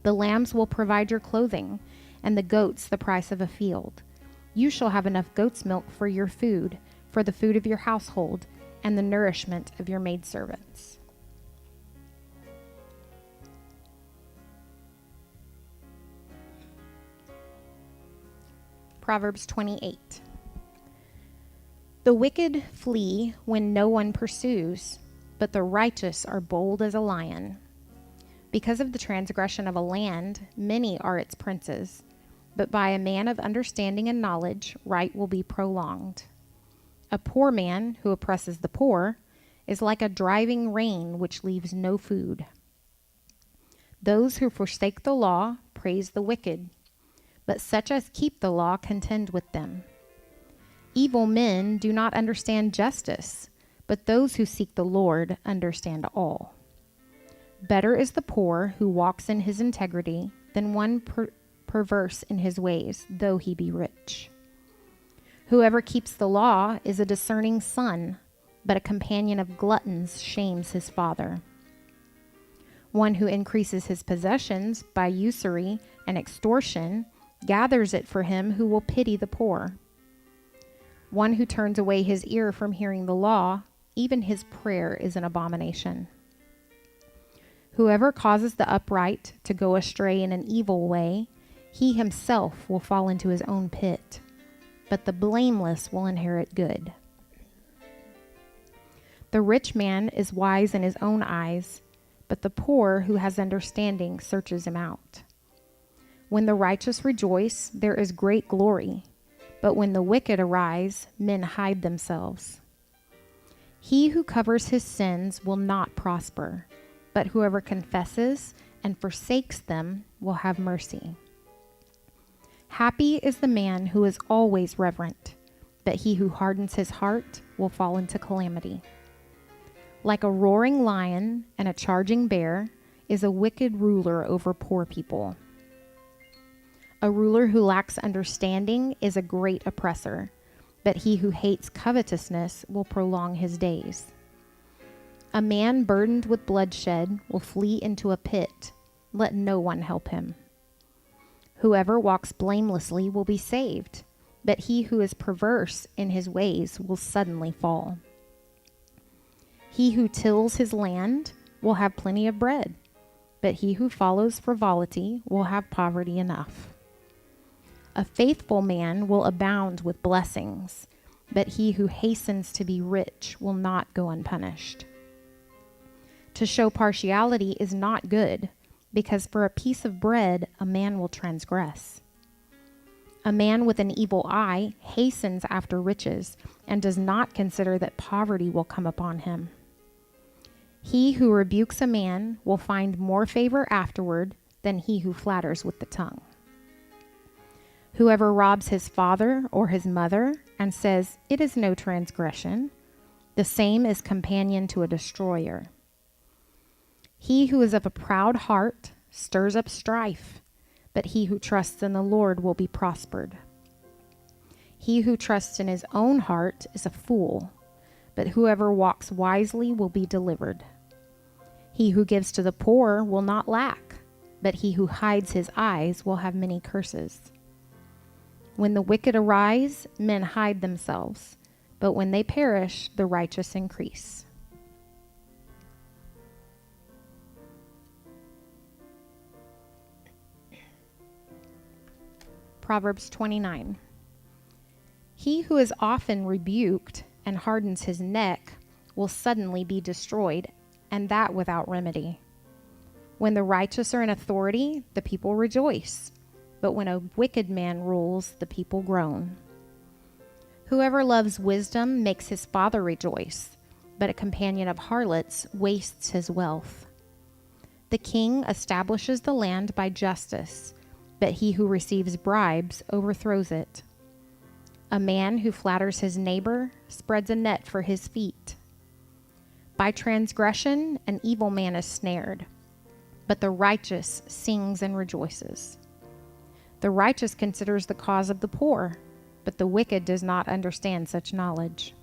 the lambs will provide your clothing, and the goats the price of a field. You shall have enough goat's milk for your food, for the food of your household, and the nourishment of your maidservants. Proverbs 28. The wicked flee when no one pursues, but the righteous are bold as a lion. Because of the transgression of a land, many are its princes, but by a man of understanding and knowledge, right will be prolonged. A poor man who oppresses the poor is like a driving rain which leaves no food. Those who forsake the law praise the wicked, but such as keep the law contend with them. Evil men do not understand justice, but those who seek the Lord understand all. Better is the poor who walks in his integrity than one perverse in his ways, though he be rich. Whoever keeps the law is a discerning son, but a companion of gluttons shames his father. One who increases his possessions by usury and extortion gathers it for him who will pity the poor. One who turns away his ear from hearing the law, even his prayer is an abomination. Whoever causes the upright to go astray in an evil way, he himself will fall into his own pit, but the blameless will inherit good. The rich man is wise in his own eyes, but the poor who has understanding searches him out. When the righteous rejoice, there is great glory, but when the wicked arise, men hide themselves. He who covers his sins will not prosper, but whoever confesses and forsakes them will have mercy. Happy is the man who is always reverent, but he who hardens his heart will fall into calamity. Like a roaring lion and a charging bear is a wicked ruler over poor people. A ruler who lacks understanding is a great oppressor, but he who hates covetousness will prolong his days. A man burdened with bloodshed will flee into a pit. Let no one help him. Whoever walks blamelessly will be saved, but he who is perverse in his ways will suddenly fall. He who tills his land will have plenty of bread, but he who follows frivolity will have poverty enough. A faithful man will abound with blessings, but he who hastens to be rich will not go unpunished. To show partiality is not good, because for a piece of bread a man will transgress. A man with an evil eye hastens after riches and does not consider that poverty will come upon him. He who rebukes a man will find more favor afterward than he who flatters with the tongue. Whoever robs his father or his mother and says, "It is no transgression," the same is companion to a destroyer. He who is of a proud heart stirs up strife, but he who trusts in the Lord will be prospered. He who trusts in his own heart is a fool, but whoever walks wisely will be delivered. He who gives to the poor will not lack, but he who hides his eyes will have many curses. When the wicked arise, men hide themselves, but when they perish, the righteous increase. Proverbs 29. He who is often rebuked and hardens his neck will suddenly be destroyed, and that without remedy. When the righteous are in authority, the people rejoice, but when a wicked man rules, the people groan. Whoever loves wisdom makes his father rejoice, but a companion of harlots wastes his wealth. The king establishes the land by justice, but he who receives bribes overthrows it. A man who flatters his neighbor spreads a net for his feet. By transgression, an evil man is snared, but the righteous sings and rejoices. The righteous considers the cause of the poor, but the wicked does not understand such knowledge.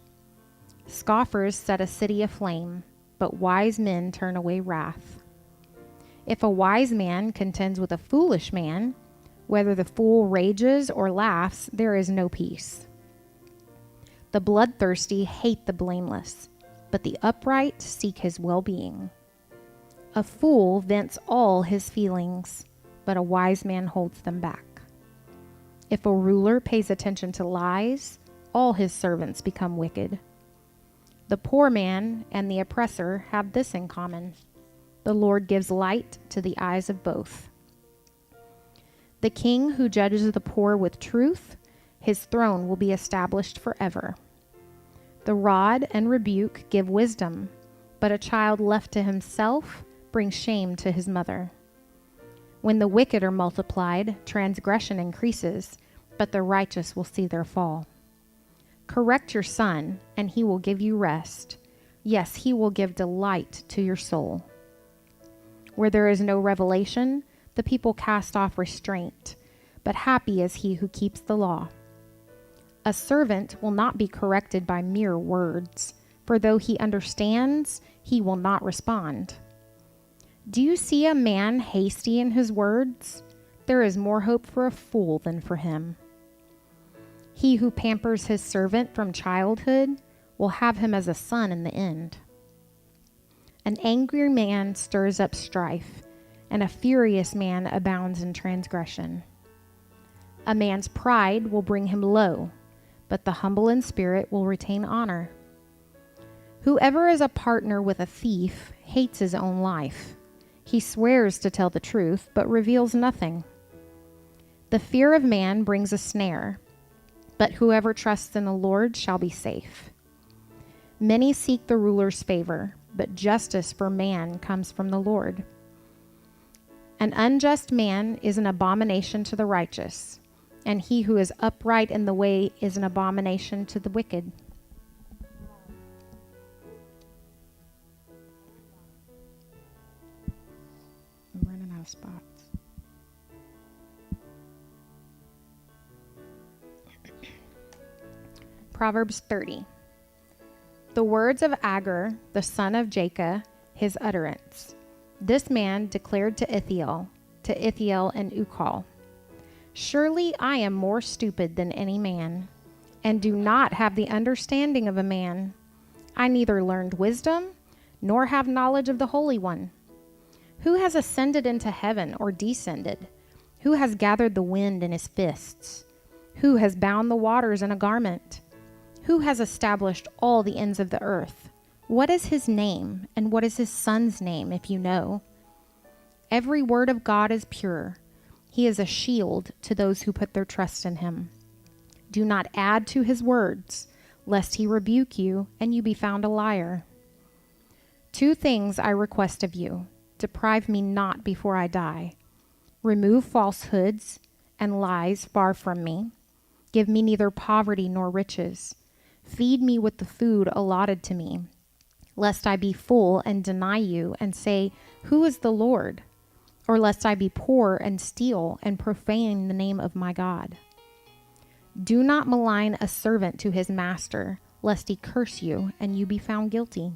Scoffers set a city aflame, but wise men turn away wrath. If a wise man contends with a foolish man, Whether the fool rages or laughs, there is no peace. The bloodthirsty hate the blameless, but the upright seek his well-being. A fool vents all his feelings, but a wise man holds them back. If a ruler pays attention to lies, all his servants become wicked. The poor man and the oppressor have this in common: the Lord gives light to the eyes of both. The king who judges the poor with truth, his throne will be established forever. The rod and rebuke give wisdom, but a child left to himself brings shame to his mother. When the wicked are multiplied, transgression increases, but the righteous will see their fall. Correct your son, and he will give you rest. Yes, he will give delight to your soul. Where there is no revelation, the people cast off restraint, but happy is he who keeps the law. A servant will not be corrected by mere words, for though he understands, he will not respond. Do you see a man hasty in his words? There is more hope for a fool than for him. He who pampers his servant from childhood will have him as a son in the end. An angry man stirs up strife, and a furious man abounds in transgression. A man's pride will bring him low, but the humble in spirit will retain honor. Whoever is a partner with a thief hates his own life. He swears to tell the truth, but reveals nothing. The fear of man brings a snare, but whoever trusts in the Lord shall be safe. Many seek the ruler's favor, but justice for man comes from the Lord. An unjust man is an abomination to the righteous, and he who is upright in the way is an abomination to the wicked. I'm running out of spots. Proverbs 30. The words of Agur, the son of Jacob, his utterance. This man declared to Ithiel and Ukal, surely I am more stupid than any man, and do not have the understanding of a man. I neither learned wisdom, nor have knowledge of the Holy One. Who has ascended into heaven or descended? Who has gathered the wind in his fists? Who has bound the waters in a garment? Who has established all the ends of the earth? What is his name, and what is his son's name, if you know? Every word of God is pure. He is a shield to those who put their trust in him. Do not add to his words, lest he rebuke you, and you be found a liar. 2 things I request of you. Deprive me not before I die. Remove falsehoods and lies far from me. Give me neither poverty nor riches. Feed me with the food allotted to me, lest I be full and deny you and say, who is the Lord? Or lest I be poor and steal and profane the name of my God. Do not malign a servant to his master, lest he curse you and you be found guilty.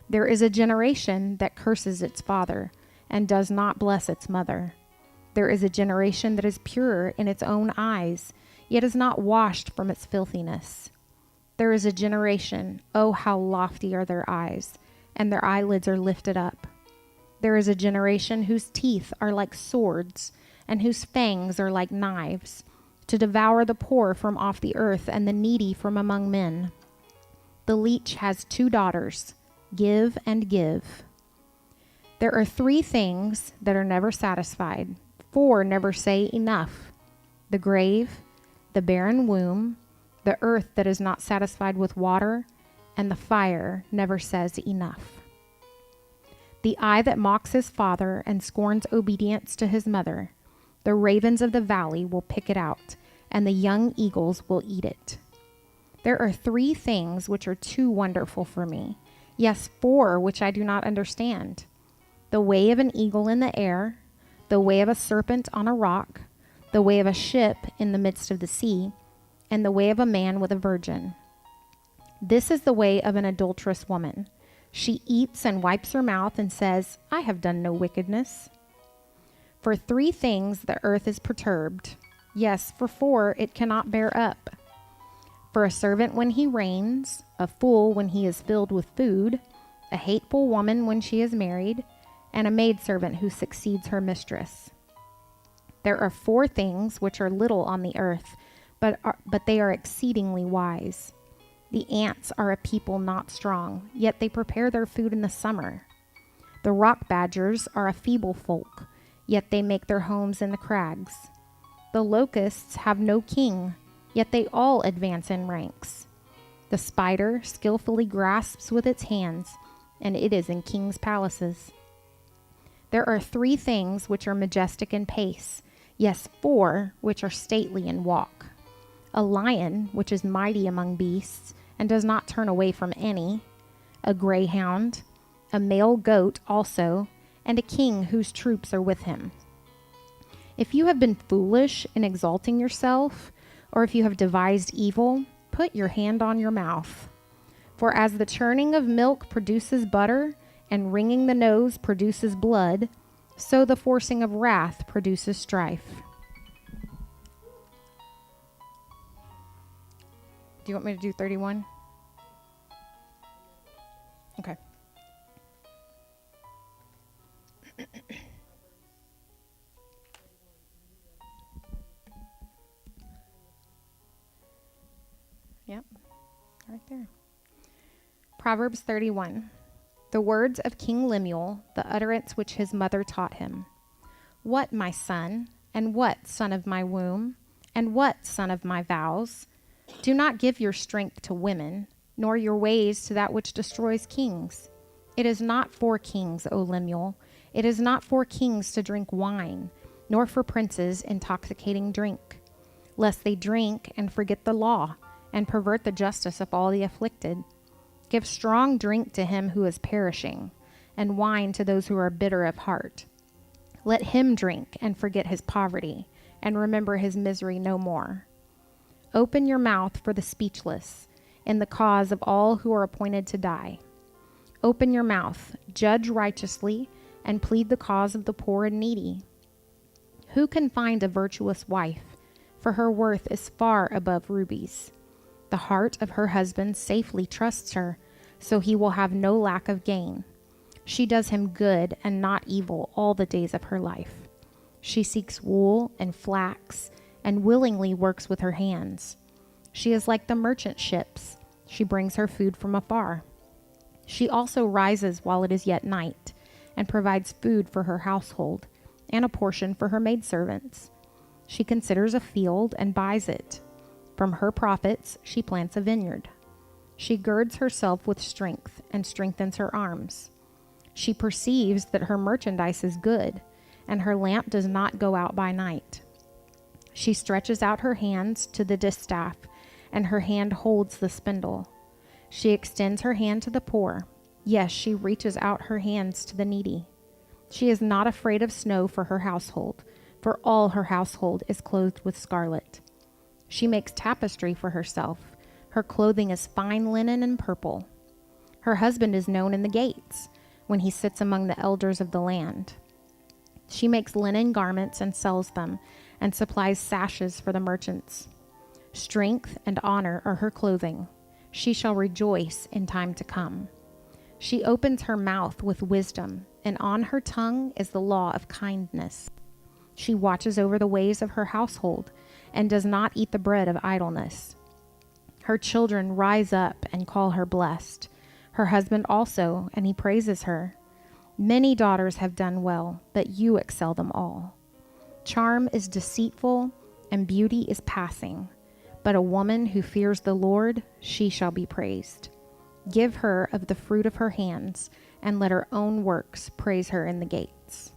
There is a generation that curses its father and does not bless its mother. There is a generation that is pure in its own eyes, yet is not washed from its filthiness. There is a generation, oh, how lofty are their eyes, and their eyelids are lifted up. There is a generation whose teeth are like swords, and whose fangs are like knives, to devour the poor from off the earth and the needy from among men. The leech has 2 daughters, give and give. There are 3 things that are never satisfied, 4 never say enough: the grave, the barren womb, the earth that is not satisfied with water, and the fire never says enough. The eye that mocks his father and scorns obedience to his mother, the ravens of the valley will pick it out, and the young eagles will eat it. There are 3 things which are too wonderful for me, yes, 4 which I do not understand: the way of an eagle in the air, the way of a serpent on a rock, the way of a ship in the midst of the sea, and the way of a man with a virgin. This is the way of an adulterous woman. She eats and wipes her mouth and says, I have done no wickedness. For 3 things the earth is perturbed. Yes, for 4 it cannot bear up. For a servant when he reigns, a fool when he is filled with food, a hateful woman when she is married, and a maidservant who succeeds her mistress. There are 4 things which are little on the earth, but they are exceedingly wise. The ants are a people not strong, yet they prepare their food in the summer. The rock badgers are a feeble folk, yet they make their homes in the crags. The locusts have no king, yet they all advance in ranks. The spider skillfully grasps with its hands, and it is in kings' palaces. There are 3 things which are majestic in pace, yes, 4 which are stately in walk. A lion which is mighty among beasts, and does not turn away from any, a greyhound, a male goat also, and a king whose troops are with him. If you have been foolish in exalting yourself, or if you have devised evil, put your hand on your mouth. For as the churning of milk produces butter, and wringing the nose produces blood, so the forcing of wrath produces strife. Do you want me to do 31? Okay. Yep, right there. Proverbs 31. The words of King Lemuel, the utterance which his mother taught him. What, my son, and what, son of my womb, and what, son of my vows? Do not give your strength to women, nor your ways to that which destroys kings. It is not for kings, O Lemuel. It is not for kings to drink wine, nor for princes intoxicating drink, lest they drink and forget the law, and pervert the justice of all the afflicted. Give strong drink to him who is perishing, and wine to those who are bitter of heart. Let him drink and forget his poverty, and remember his misery no more. Open your mouth for the speechless, in the cause of all who are appointed to die. Open your mouth, judge righteously, and plead the cause of the poor and needy. Who can find a virtuous wife? For her worth is far above rubies. The heart of her husband safely trusts her, so he will have no lack of gain. She does him good and not evil all the days of her life. She seeks wool and flax, and willingly works with her hands. She is like the merchant ships. She brings her food from afar. She also rises while it is yet night, and provides food for her household, and a portion for her maidservants. She considers a field and buys it. From her profits she plants a vineyard. She girds herself with strength and strengthens her arms. She perceives that her merchandise is good, and her lamp does not go out by night. She stretches out her hands to the distaff, and her hand holds the spindle. She extends her hand to the poor. Yes, she reaches out her hands to the needy. She is not afraid of snow for her household, for all her household is clothed with scarlet. She makes tapestry for herself. Her clothing is fine linen and purple. Her husband is known in the gates, when he sits among the elders of the land. She makes linen garments and sells them, and supplies sashes for the merchants. Strength and honor are her clothing. She shall rejoice in time to come. She opens her mouth with wisdom, and on her tongue is the law of kindness. She watches over the ways of her household, and does not eat the bread of idleness. Her children rise up and call her blessed. Her husband also, and he praises her. Many daughters have done well, but you excel them all. Charm is deceitful, and beauty is passing. But a woman who fears the Lord, she shall be praised. Give her of the fruit of her hands, and let her own works praise her in the gates.